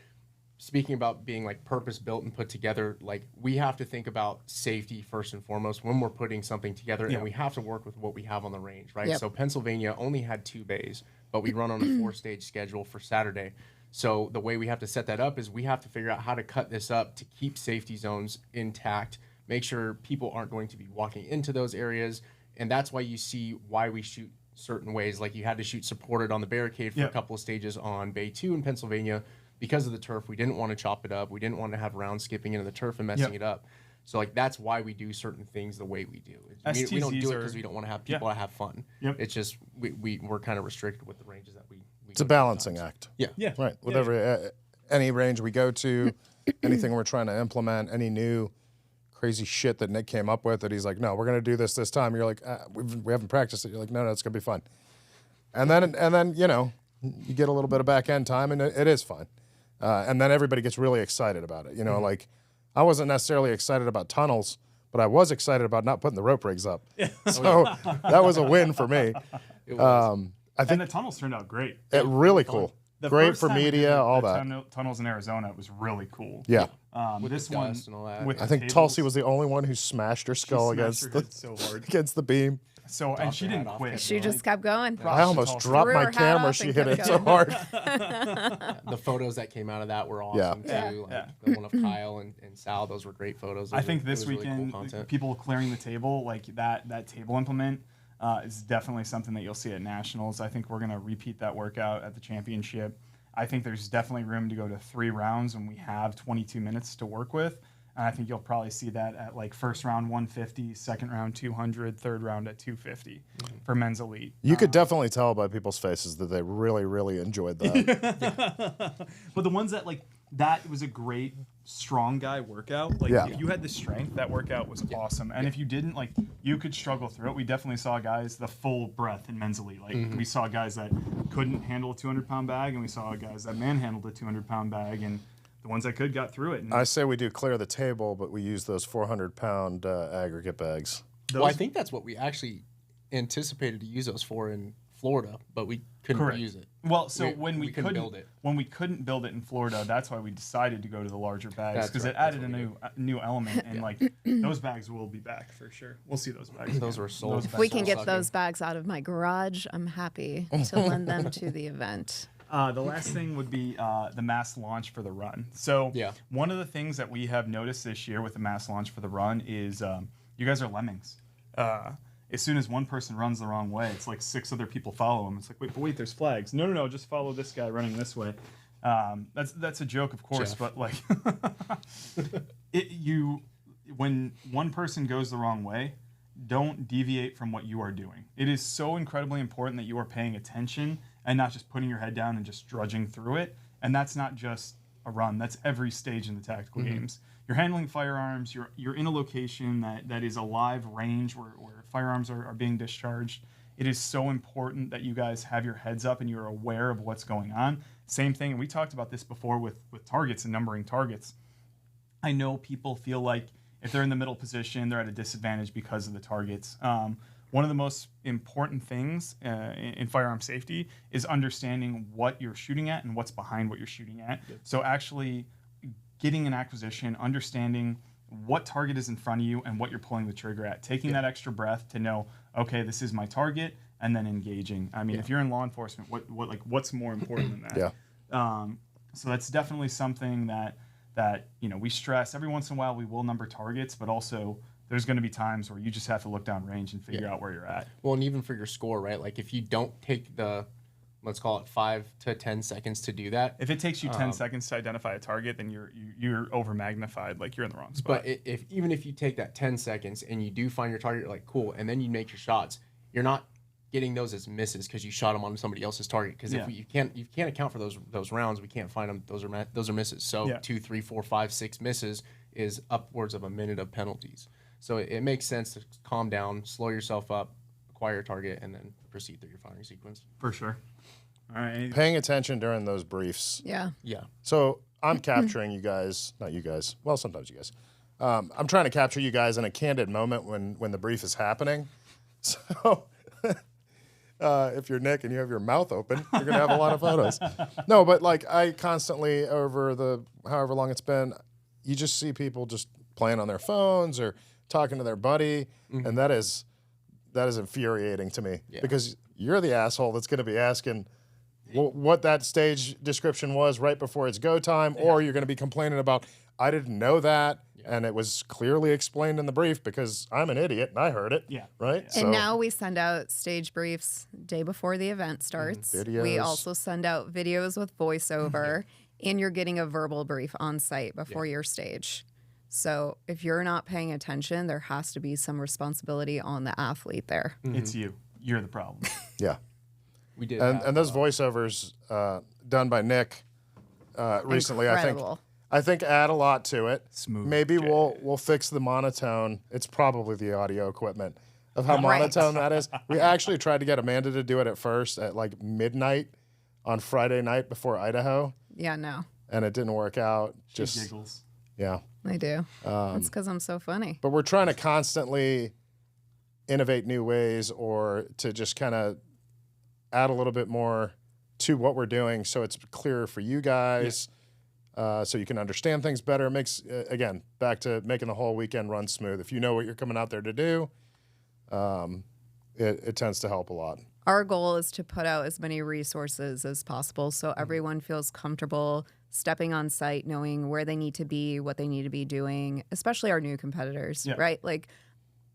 Speaking about being like purpose built and put together, like we have to think about safety first and foremost when we're putting something together, and we have to work with what we have on the range, right? Yep. So Pennsylvania only had 2 bays, but we run on a 4-stage schedule for Saturday. So the way we have to set that up is we have to figure out how to cut this up to keep safety zones intact, make sure people aren't going to be walking into those areas. And that's why you see why we shoot certain ways. Like you had to shoot supported on the barricade for a couple of stages on Bay 2 in Pennsylvania because of the turf. We didn't want to chop it up. We didn't want to have rounds skipping into the turf and messing it up. So like that's why we do certain things the way we do. We don't do it because we don't want to have people to have fun. Yep. It's just we're kind of restricted with the ranges that we It's a balancing act. Yeah. Right. With any range we go to, anything we're trying to implement, any new crazy shit that Nick came up with that he's like, no, we're going to do this time. You're like, we haven't practiced it. You're like, no, it's going to be fun. And then you get a little bit of back end time, and it is fun. And then everybody gets really excited about it. Like I wasn't necessarily excited about tunnels, but I was excited about not putting the rope rigs up. So that was a win for me. It was. I think And the tunnels turned out great. really cool. The Great first for time we did media, all that. Tunnels in Arizona, it was really cool. Yeah. With This the one, dust and all that. with I the think tables, Tulsi was the only one who smashed her skull smashed against her the head so hard. against the beam. So, and she her didn't hat off. quit. She just kept going. I almost Tulsi. dropped Threw my her hat camera. off She and hit kept it so going. hard. The photos that came out of that were awesome Yeah. too. Yeah. Like the one of Kyle and Sal, those were great photos. I think It this was really weekend, cool content. people clearing the table, like that table implement, is definitely something that you'll see at Nationals. I think we're going to repeat that workout at the championship. I think there's definitely room to go to 3 rounds when we have 22 minutes to work with. And I think you'll probably see that at like first round 150, second round 200, third round at 250 for men's elite. You could definitely tell by people's faces that they really, really enjoyed that. But the ones that was a great strong guy workout. Like if you had the strength, that workout was awesome. And if you didn't, like you could struggle through it. We definitely saw guys the full breath in men's elite. Like we saw guys that couldn't handle a 200-pound bag, and we saw guys that manhandled a 200-pound bag, and the ones that could got through it. And I say we do clear the table, but we use those 400-pound aggregate bags. Well, I think that's what we actually anticipated to use those for in Florida, but we couldn't use it. Well, so when we couldn't build it. when we couldn't build it in Florida, that's why we decided to go to the larger bags, That's because right, it added that's a new element, and like those bags will be back for sure. We'll see those bags. Those were sold. If we can get those bags out of my garage, I'm happy to lend them to the event. The last thing would be the mass launch for the run. So one of the things that we have noticed this year with the mass launch for the run is you guys are lemmings. As soon as one person runs the wrong way, it's like 6 other people follow him. It's like, wait, there's flags. No, just follow this guy running this way. That's a joke, of course, but like when one person goes the wrong way, don't deviate from what you are doing. It is so incredibly important that you are paying attention and not just putting your head down and just drudging through it. And that's not just a run. That's every stage in the tactical games. You're handling firearms. You're in a location that is a live range where firearms are being discharged. It is so important that you guys have your heads up and you're aware of what's going on. Same thing, and we talked about this before with targets and numbering targets. I know people feel like if they're in the middle position, they're at a disadvantage because of the targets. One of the most important things in firearm safety is understanding what you're shooting at and what's behind what you're shooting at. So actually getting an acquisition, understanding what target is in front of you and what you're pulling the trigger at. Taking that extra breath to know, okay, this is my target, and then engaging. I mean, if you're in law enforcement, what's more important than that? Yeah. So that's definitely something that we stress. Every once in a while, we will number targets, but also there's going to be times where you just have to look down range and figure out where you're at. Well, and even for your score, right? Like if you don't take the, let's call it 5 to 10 seconds to do that. If it takes you 10 seconds to identify a target, then you're over magnified, like you're in the wrong spot. But even if you take that 10 seconds and you do find your target, you're like, cool, and then you make your shots, you're not getting those as misses because you shot them on somebody else's target. Because if you can't account for those rounds, we can't find them. Those are misses. So 2, 3, 4, 5, 6 misses is upwards of a minute of penalties. So it makes sense to calm down, slow yourself up, acquire your target, and then proceed through your firing sequence. For sure. All right. Paying attention during those briefs. Yeah. Yeah. So I'm capturing you guys, not you guys. Well, sometimes you guys. I'm trying to capture you guys in a candid moment when the brief is happening. So if you're Nick and you have your mouth open, you're gonna have a lot of photos. No, but like I constantly over the however long it's been, you just see people just playing on their phones or talking to their buddy, and that is infuriating to me because you're the asshole that's going to be asking what that stage description was right before it's go time, or you're going to be complaining about I didn't know that, and it was clearly explained in the brief because I'm an idiot and I heard it. Yeah. Right. And now we send out stage briefs day before the event starts. Videos. We also send out videos with voiceover, and you're getting a verbal brief on site before your stage. So if you're not paying attention, there has to be some responsibility on the athlete there. It's you. You're the problem. Yeah. We did. And those voiceovers done by Nick recently, Incredible. I think add a lot to it. Smooth Maybe jazz. we'll fix the monotone. It's probably the audio equipment of how monotone that is. We actually tried to get Amanda to do it at first at like midnight on Friday night before Idaho, Yeah, no, and it didn't work out. She giggles. Yeah. I do. That's because I'm so funny. But we're trying to constantly innovate new ways or to just kind of add a little bit more to what we're doing so it's clearer for you guys, so you can understand things better. It makes, again, back to making the whole weekend run smooth. If you know what you're coming out there to do, it tends to help a lot. Our goal is to put out as many resources as possible so everyone feels comfortable stepping on site, knowing where they need to be, what they need to be doing, especially our new competitors, right? Like,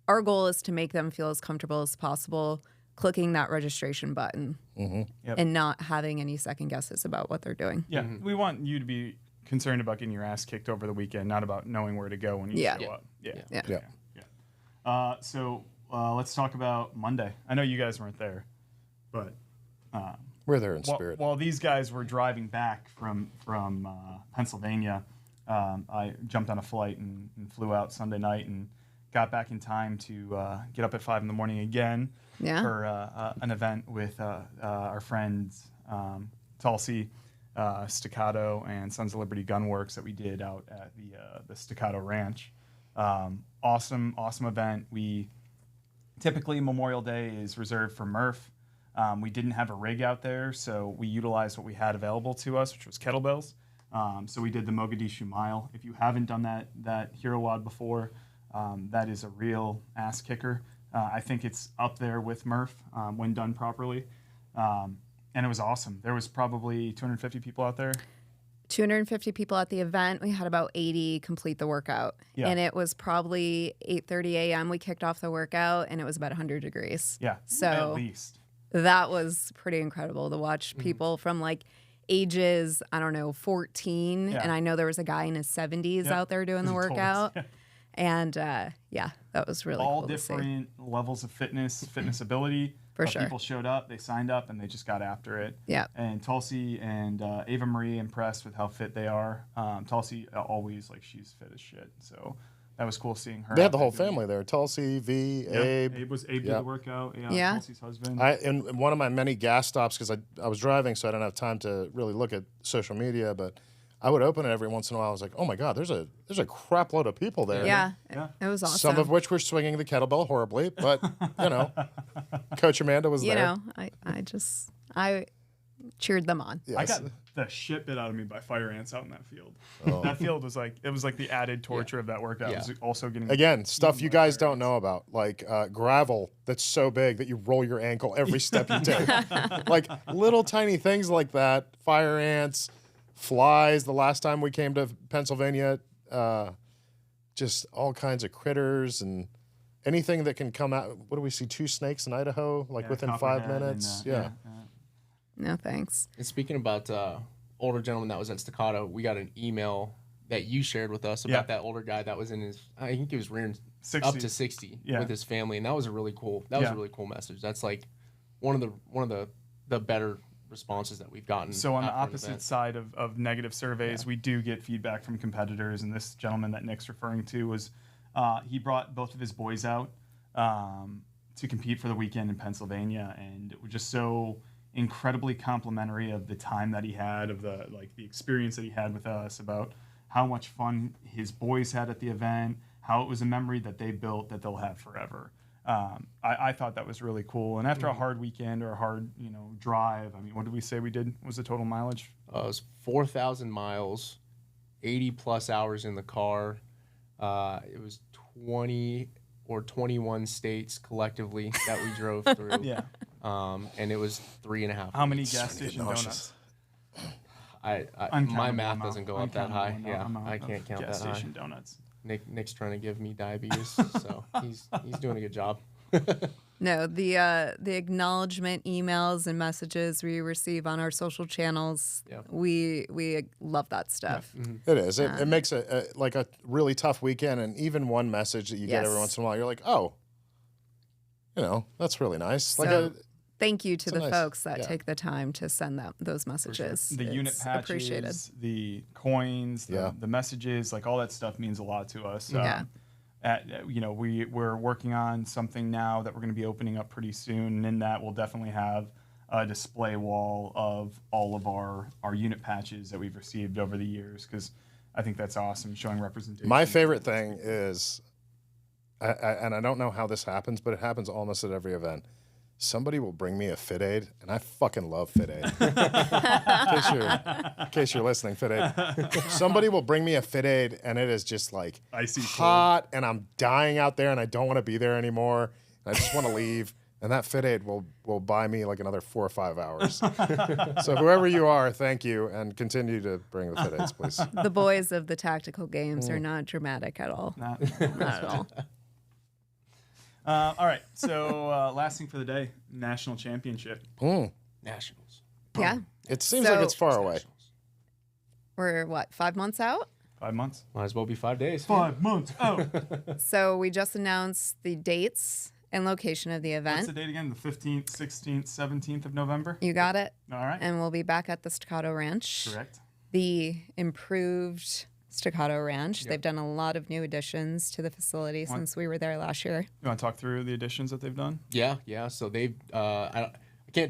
our goal is to make them feel as comfortable as possible clicking that registration button and not having any second guesses about what they're doing. Yeah. We want you to be concerned about getting your ass kicked over the weekend, not about knowing where to go when you show up. So let's talk about Monday. I know you guys weren't there, but We're there in spirit. while these guys were driving back from Pennsylvania, I jumped on a flight and flew out Sunday night and got back in time to get up at 5 a.m. again for an event with our friends Tulsi, Staccato, and Sons of Liberty Gunworks that we did out at the Staccato Ranch. Awesome event. We typically Memorial Day is reserved for Murph. We didn't have a rig out there, so we utilized what we had available to us, which was kettlebells. So we did the Mogadishu Mile. If you haven't done that hero wad before, that is a real ass kicker. I think it's up there with Murph when done properly. And it was awesome. There was probably 250 people out there. 250 people at the event. We had about 80 complete the workout. Yeah. And it was probably 8:30 a.m. we kicked off the workout, and it was about 100 degrees. Yeah, So at least. that was pretty incredible to watch people from like ages, I don't know, 14. Yeah. And I know there was a guy in his 70s out there doing the Totally. workout. Yeah. And that was really All cool to see. different levels of fitness ability. For But sure. People showed up, they signed up, and they just got after it. Yeah. And Tulsi and Ava Marie impressed with how fit they are. Tulsi always, like, she's fit as shit. So that was cool seeing her. They out had the there whole doing it. family there. Tulsi, V, Yeah. Abe. Abe did the workout. Yeah. Tulsi's husband. In one of my many gas stops, because I was driving, so I didn't have time to really look at social media, but I would open it every once in a while. I was like, oh my God, there's a crap load of people there. Yeah. Yeah. It was awesome. Some of which were swinging the kettlebell horribly, but, Coach Amanda was you there. know, I cheered them on. I Yes. got the shit bit out of me by fire ants out in that field. Oh. That field was like, it was like the added torture of that workout. Yeah. Was also getting Again, stuff eaten you by guys fire don't know about, like gravel that's so big that you roll your ankle every step you take. Like little tiny things like that, fire ants, flies. The last time we came to Pennsylvania, just all kinds of critters and anything that can come out. What do we see? 2 snakes in Idaho, like Yeah, within 5 copperhead and, minutes. Yeah. No thanks. And speaking about older gentleman that was at Staccato, we got an email that you shared with us about that older guy that was in his, I think he was rearing 60. up to 60 Yeah. with his family, and that was a really cool. That was a really cool message. That's like one of the better responses that we've gotten. So on the after an opposite event. side of negative surveys, we do get feedback from competitors, and this gentleman that Nick's referring to was he brought both of his boys out to compete for the weekend in Pennsylvania, and it was just so incredibly complimentary of the time that he had, of the experience that he had with us, about how much fun his boys had at the event, how it was a memory that they built that they'll have forever. I thought that was really cool. And after a hard weekend or a hard, drive, I mean, what did we say we did? What was the total mileage? It was 4,000 miles, 80 plus hours in the car. It was 20 or 21 states collectively that we drove through. Yeah. And it was 3.5. How many weeks. gas station donuts? My Uncountable math amount. doesn't go up that Uncountable high. Yeah, amount I of can't count gas that high. station donuts. Nick's trying to give me diabetes, so he's doing a good job. No, the acknowledgement emails and messages we receive on our social channels, Yeah. we love that stuff. It is. It makes a really tough weekend, and even one message that you get every Yes. once in a while, you're like, oh, that's really nice. So thank you to the nice- folks that yeah. take the time to send those messages. The unit It's patches, appreciated. the coins, Yeah. the messages, like all that stuff means a lot to us. Yeah. We're working on something now that we're going to be opening up pretty soon, and in that we'll definitely have a display wall of all of our unit patches that we've received over the years, because I think that's awesome, showing representation. My favorite thing is, and I don't know how this happens, but it happens almost at every event. Somebody will bring me a Fit Aid, and I fucking love Fit Aid. in case you're listening, Fit Aid. Somebody will bring me a Fit Aid, and it is just like Icy cold. hot, and I'm dying out there, and I don't want to be there anymore. And I just want to leave. And that Fit Aid will buy me like another 4 or 5 hours. So whoever you are, thank you, and continue to bring the Fit Aids, please. The boys of the tactical games are not dramatic at all. Not- Not at all. all right, so last thing for the day, national championship. Nationals. Yeah. It seems So- like it's far away. We're 5 months out? 5 months. Might as well be 5 days. 5 months out. So we just announced the dates and location of the What's event. the date again? The 15th, 16th, 17th of November? You got it. All right. And we'll be back at the Staccato Ranch. Correct. The improved Staccato Ranch. They've done a lot of new additions to the facility since we were there last year. You want to talk through the additions that they've done? Yeah. So they've I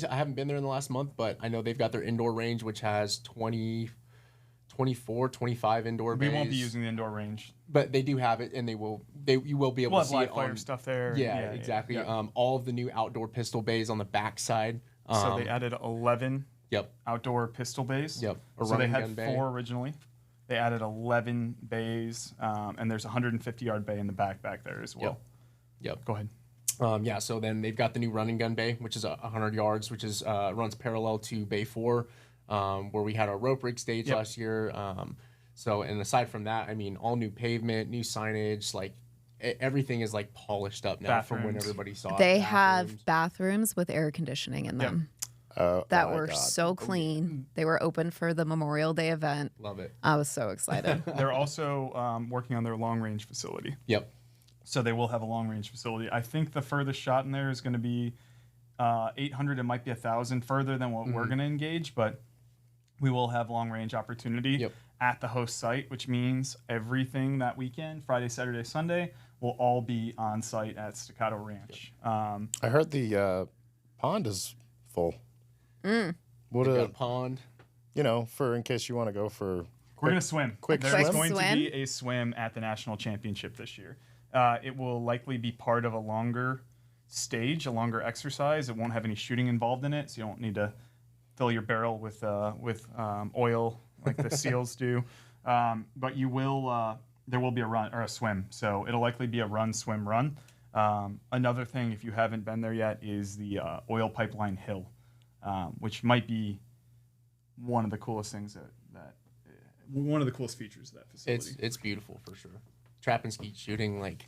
haven't been there in the last month, but I know they've got their indoor range, which has 24, 25 indoor bays. We won't be using the indoor range. But they do have it, and you will be able We'll to have see live it fire on. stuff there. Yeah, exactly. yeah. All of the new outdoor pistol bays on the back side. So they added 11 Yep. outdoor pistol bays. Yep. A So they running had gun bay. 4 originally. They added 11 bays, and there's a 150-yard bay in the back there as well. Yep. Go ahead. So then they've got the new running gun bay, which is 100 yards, which is runs parallel to Bay 4, where we had our rope rig stage last year. And aside from that, I mean, all new pavement, new signage, like everything is like polished up now from when Bathrooms. everybody saw it. They Bathrooms. have bathrooms with air conditioning in them that Oh my were God. so clean. They were open for the Memorial Day event. Love it. I was so excited. They're also working on their long-range facility. Yep. So they will have a long-range facility. I think the furthest shot in there is going to be 800. It might be 1,000 further than what we're going to engage, but we will have long-range opportunity at the host site, which means everything that weekend, Friday, Saturday, Sunday, will all be on site at Staccato Ranch. I heard the pond is full. What Got a a pond. for in case you want to go for. We're going to swim. quick There's swim? going to Swim? be a swim at the national championship this year. It will likely be part of a longer stage, a longer exercise. It won't have any shooting involved in it, so you don't need to fill your barrel with oil like the seals do. But you will there will be a run or a swim, so it'll likely be a run, swim, run. Another thing, if you haven't been there yet, is the oil pipeline hill, which might be one of the coolest things one of the coolest features of that facility. It's beautiful for sure. Trap and skeet shooting, like,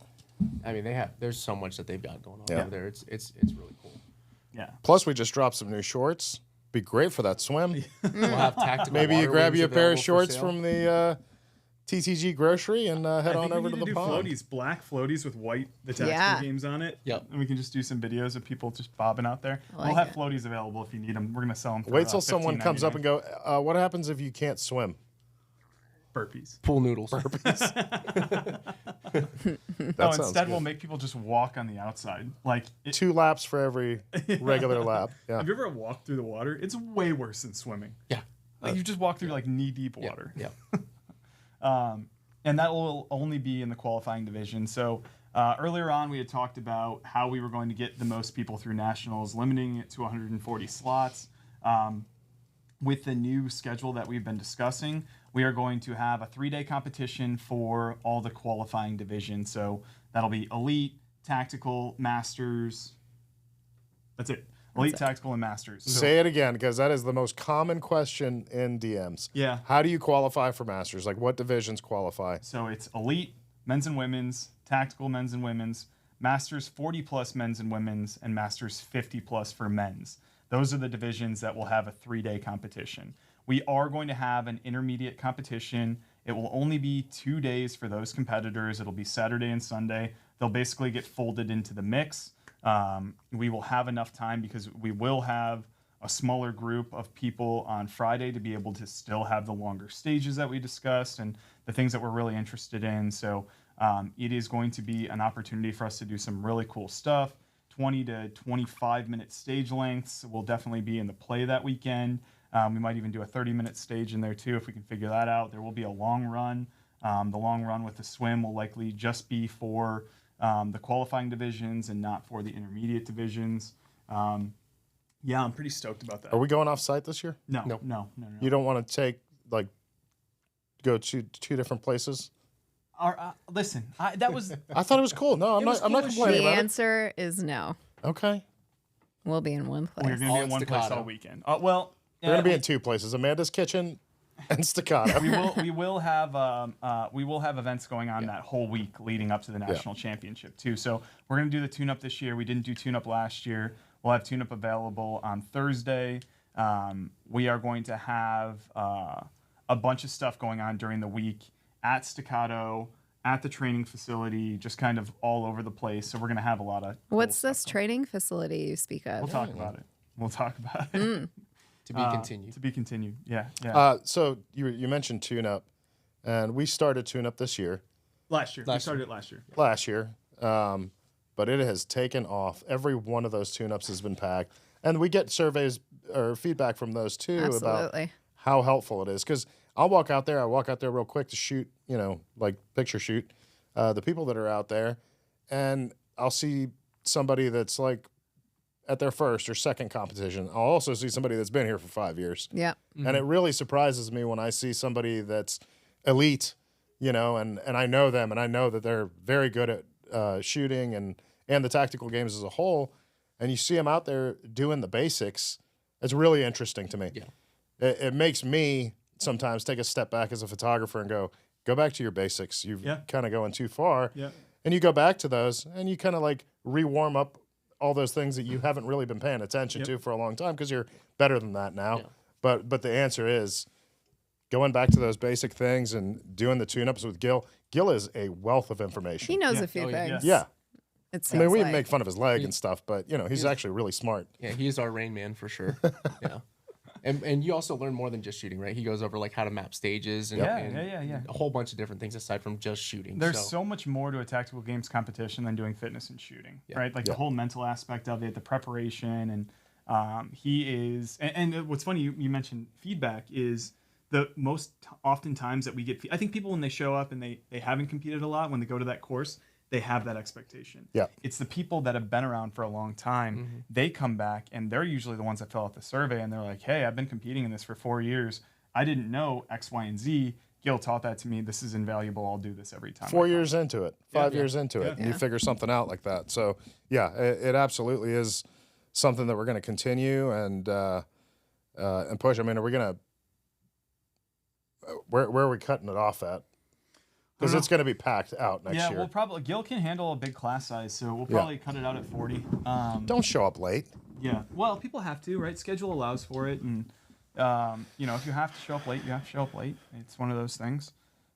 I mean, there's so much that they've got going on over there. It's really cool. Yeah. Plus, we just dropped some new shorts. Be great for that swim. We'll have tactical. Maybe you water grab wings you a pair of available for shorts sale. from the TTG grocery and head on over to the pond. Floaties, black floaties with white the tactical Yeah. games on it. Yep. And we can just do some videos of people just bobbing out there. like We'll have it. floaties available if you need them. We're gonna sell them. For, Wait till someone comes up and $15.99. go, what happens if you can't swim? burpees. Pool noodles. No, sounds instead good. we'll make people just walk on the outside. Like, 2 laps for every regular lap. Yeah. have you ever walked through the water? It's way worse than swimming. Yeah. Like you just walk through like knee deep water. Yeah. And that will only be in the qualifying division. So earlier on, we had talked about how we were going to get the most people through nationals, limiting it to 140 slots. With the new schedule that we've been discussing, we are going to have a 3-day competition for all the qualifying divisions. So that'll be elite, tactical, masters. That's it. Elite, tactical, and masters. So, Say it again, because that is the most common question in DMs. yeah. How do you qualify for Masters? Like, what divisions qualify? So it's elite, men's and women's, tactical men's and women's, masters 40 plus men's and women's, and masters 50 plus for men's. Those are the divisions that will have a 3-day competition. We are going to have an intermediate competition. It will only be 2 days for those competitors. It'll be Saturday and Sunday. They'll basically get folded into the mix. We will have enough time because we will have a smaller group of people on Friday to be able to still have the longer stages that we discussed and the things that we're really interested in. So it is going to be an opportunity for us to do some really cool stuff. 20 to 25 minute stage lengths will definitely be in the play that weekend. We might even do a 30-minute stage in there too if we can figure that out. There will be a long run. The long run with the swim will likely just be for the qualifying divisions and not for the intermediate divisions. Yeah, I'm pretty stoked about that. Are we going off site this year? No. You don't want to go to 2 different places? Listen, that was I thought it was cool. No, I'm was not cool as complaining The about answer is no. it. Okay. We'll be in one place. we're gonna All be in in one place staccato. all weekend. We're going to be in 2 places, Amanda's Kitchen and Staccato. we will have events going on that whole week leading up to the national championship too. So we're gonna do the tune-up this year. We didn't do tune-up last year. We'll have tune-up available on Thursday. We are going to have a bunch of stuff going on during the week at Staccato, at the training facility, just kind of all over the place. So we're gonna have a lot of cool What's stuff this going. training facility you speak of? We'll talk about it. We'll talk about it. To be continued. To be continued. Yeah. So you mentioned tune-up, and we started tune-up this year, Last year. We started it last year. last year, but it has taken off. Every one of those tune-ups has been packed, and we get surveys or feedback from those too about Absolutely. how helpful it is. Because I walk out there real quick to shoot, like picture shoot, the people that are out there, and I'll see somebody that's like at their first or second competition. I'll also see somebody that's been here for 5 years. Yeah. And it really surprises me when I see somebody that's elite, and I know them and I know that they're very good at shooting and the tactical games as a whole. And you see them out there doing the basics. It's really interesting to me. Yeah. It makes me sometimes take a step back as a photographer and go back to your basics. You've kind of going too far. Yeah. And you go back to those and you kind of like re-warm up all those things that you haven't really been paying attention to for a long time because you're better than that now. Yeah. But the answer is going back to those basic things and doing the tune-ups with Gil. Gil is a wealth of information. He knows Yeah. a few Oh, yeah. things. Yeah. It I seems mean, we like. make fun of his leg and stuff, but, he's actually really smart. Yeah, he is our rain man for sure. Yeah. And you also learn more than just shooting, right? He goes over like how to map stages and, Yeah, and yeah. a whole bunch of different things aside from just shooting. There's so much more to a tactical games competition than doing fitness and shooting, right? Like the whole mental aspect of it, the preparation, and he is. And what's funny, you mentioned feedback is the most often times that we get. I think people when they show up and they haven't competed a lot when they go to that course, they have that expectation. Yeah. It's the people that have been around for a long time. They come back and they're usually the ones that fill out the survey and they're like, hey, I've been competing in this for 4 years. I didn't know X, Y, and Z. Gil taught that to me. This is invaluable. I'll do this every time. 4 years into it, 5 Yeah. years into it, Yeah. and you figure something out like that. So yeah, it absolutely is something that we're going to continue and push. I mean, are we going to where are we cutting it off at? Because it's going to be packed out next Yeah, year. we'll probably Gil can handle a big class size, so we'll probably cut it out at 40. Don't show up late. Yeah, well, people have to, right? Schedule allows for it, and if you have to show up late, you have to show up late. It's one of those things.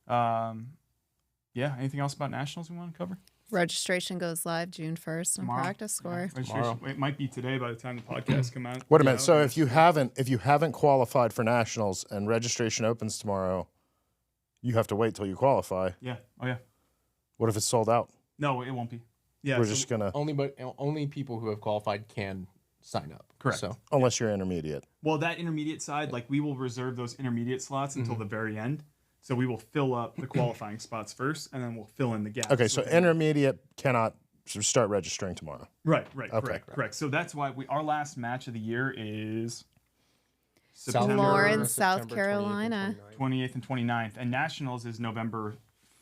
Yeah. Anything else about nationals we want to cover? Registration goes live June 1st on Tomorrow. practice score. Registration. It might be today by the time the podcast come out. Wait a minute. So if you haven't qualified for nationals and registration opens tomorrow, you have to wait till you qualify. Yeah. Oh yeah. What if it's sold out? No, it won't be. Yeah. We're so- just gonna Only people who have qualified can sign up. Correct. So unless you're intermediate. Well, that intermediate side, like we will reserve those intermediate slots until the very end. So we will fill up the qualifying spots first, and then we'll fill in the gaps. Okay, so within- intermediate cannot start registering tomorrow. Right. Okay. Correct. So that's why our last match of the year is South September Lawrence, South 28th and Carolina. 29th. 28th and 29th, and nationals is November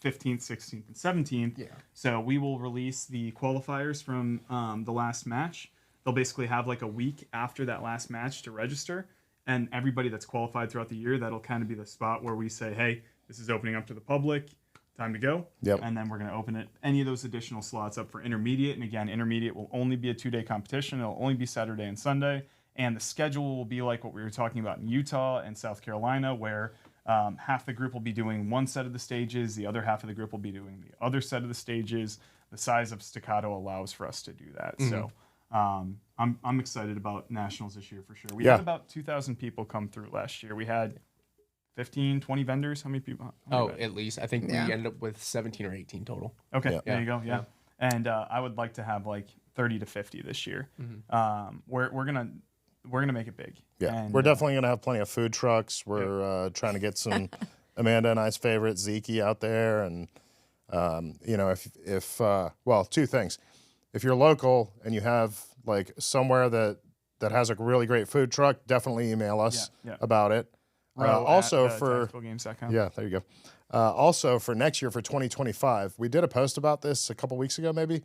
15th, 16th, and 17th. Yeah. So we will release the qualifiers from the last match. They'll basically have like a week after that last match to register, and everybody that's qualified throughout the year, that'll kind of be the spot where we say, hey, this is opening up to the public, time to go. Yep. And then we're going to open any of those additional slots up for intermediate. And again, intermediate will only be a 2-day competition. It'll only be Saturday and Sunday. And the schedule will be like what we were talking about in Utah and South Carolina, where half the group will be doing one set of the stages, the other half of the group will be doing the other set of the stages. The size of Staccato allows for us to do that. So I'm excited about nationals this year for sure. We had about 2,000 people come through last year. We had 15, 20 vendors. How many people? At least I think we ended up with 17 or 18 total. Okay, Yeah. there you go. Yeah. And I would like to have like 30 to 50 this year. We're gonna make it big. Yeah, And, we're definitely going to have plenty of food trucks. We're trying to get some Amanda and I's favorite Zeke out there, and well, two things. If you're local and you have like somewhere that has a really great food truck, definitely email us Yeah. about it. Row Also at, for tacticalgames.com. yeah, there you go. Also for next year for 2025, we did a post about this a couple weeks ago, maybe.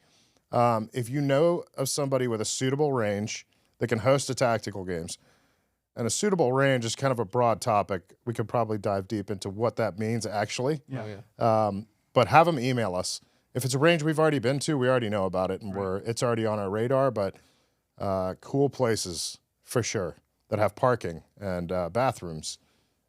If you know of somebody with a suitable range that can host a tactical games, and a suitable range is kind of a broad topic. We could probably dive deep into what that means actually. Yeah. But have them email us. If it's a range we've already been to, we already know about it, and it's already on our radar. But cool places for sure that have parking and bathrooms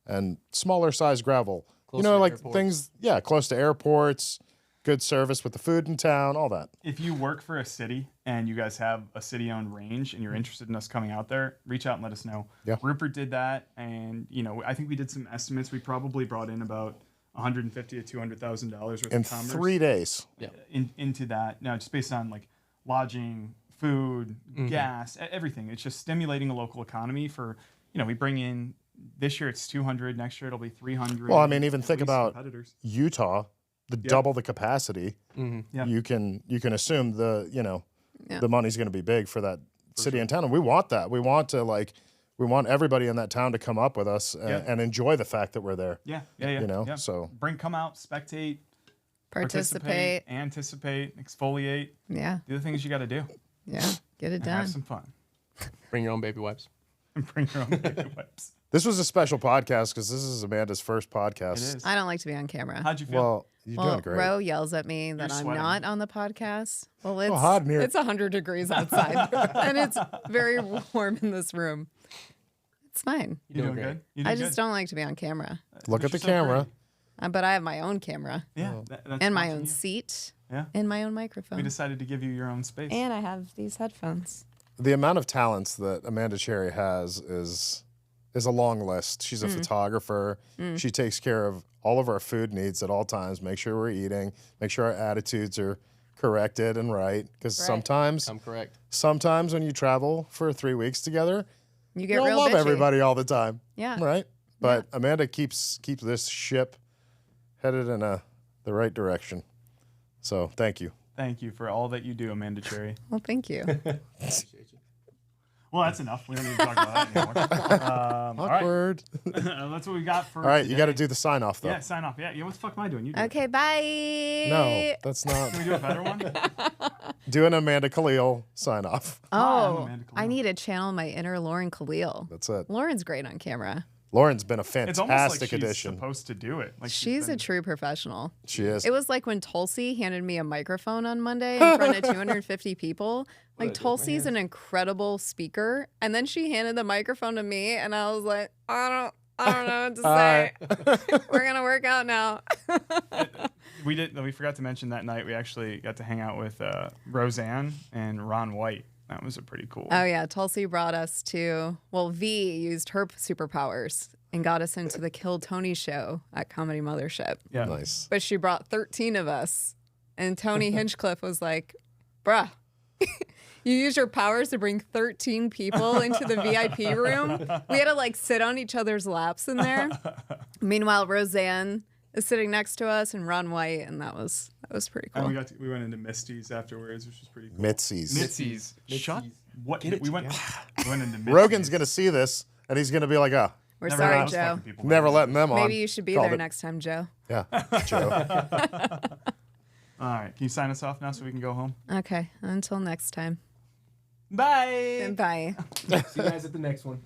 and smaller size gravel. Close to like airports. things, close to airports, good service with the food in town, all that. If you work for a city and you guys have a city-owned range and you're interested in us coming out there, reach out and let us know. Yeah. Rupert did that, and I think we did some estimates. We probably brought in about $150,000 to $200,000 worth In of commerce 3 days. into that. Now, just based on like lodging, food, gas, everything. It's just stimulating a local economy for, we bring in this year it's 200, next year it'll be 300. Well, I mean, even At think least about competitors. Utah, double the capacity. Yeah. You can assume the money's going to be big for that city and town, and we want that. We want everybody in that town to come up with us and enjoy the fact that we're there. Yeah. So come out, spectate, Participate. anticipate, exfoliate. Yeah. Do the things you got to do. Yeah. Get it And done. have some fun. Bring your own baby wipes. And bring your own baby wipes. this was a special podcast because this is Amanda's first podcast. It is. I don't like to be on camera. How'd you feel? Well, you're doing great. Ro yells at me that You're I'm sweating. not on the podcast. Well, it's hot in here. It's 100 degrees outside, and it's very warm in this room. It's fine. you doing great. good? You doing I just good? don't like to be on camera. Look But at the you're so camera. pretty. But I have my own camera Yeah. That's and my watching own you. seat Yeah. and my own We microphone. decided to give you your own space. And I have these headphones. The amount of talents that Amanda Cherry has is a long list. She's a photographer. She takes care of all of our food needs at all times. Make sure we're eating. Make sure our attitudes are corrected and right. Because Right. I'm correct. sometimes when you travel for 3 weeks together, You you get don't real love bitchy. everybody all the time. Yeah. Right. But Amanda keeps this ship headed in the right direction. So thank you. Thank you for all that you do, Amanda Cherry. Well, thank you. Appreciate you. Well, that's enough. We don't need to talk about that anymore. All right. Awkward. That's what we got for All right, today. you got to do the sign off though. Yeah, sign off. Yeah, what the fuck am I doing? You do it. Okay, bye. No, that's not. Can we do a better one? Do an Amanda Khalil sign off. I'm Oh, Amanda I Khalil. need to channel my inner Lauren Khalil. That's it. Lauren's great on camera. Lauren's been a It's almost like fantastic she's addition. supposed to do it. Like She's a been- true professional. She is. It was like when Tulsi handed me a microphone on Monday in front of 250 people. Like, Tulsi's an incredible speaker. And then she handed the microphone to me, and I was like, I don't know what to say. We're going to work out now. We forgot to mention that night we actually got to hang out with Roseanne and Ron White. That was a pretty cool. Oh, yeah. Tulsi brought us to, well, V used her superpowers and got us into the Kill Tony show at Comedy Mothership. Yeah. Nice. But she brought 13 of us. And Tony Hinchcliffe was like, bruh, you use your powers to bring 13 people into the VIP room? We had to like sit on each other's laps in there. Meanwhile, Roseanne is sitting next to us and Ron White, and that was pretty cool. And we went into Misty's afterwards, which was pretty cool. Mitzi's. Mitzi's. Shut. What? Get it we went into Mitzi's. Rogan's gonna see this, and he's gonna be like, "Oh, We're Never sorry, had those Joe. fucking people never there. letting them on." Maybe you should be Called there it. next time, Joe. Yeah, Joe. All right. Can you sign us off now so we can go home? Okay, until next time. Bye. Bye. See you guys at the next one.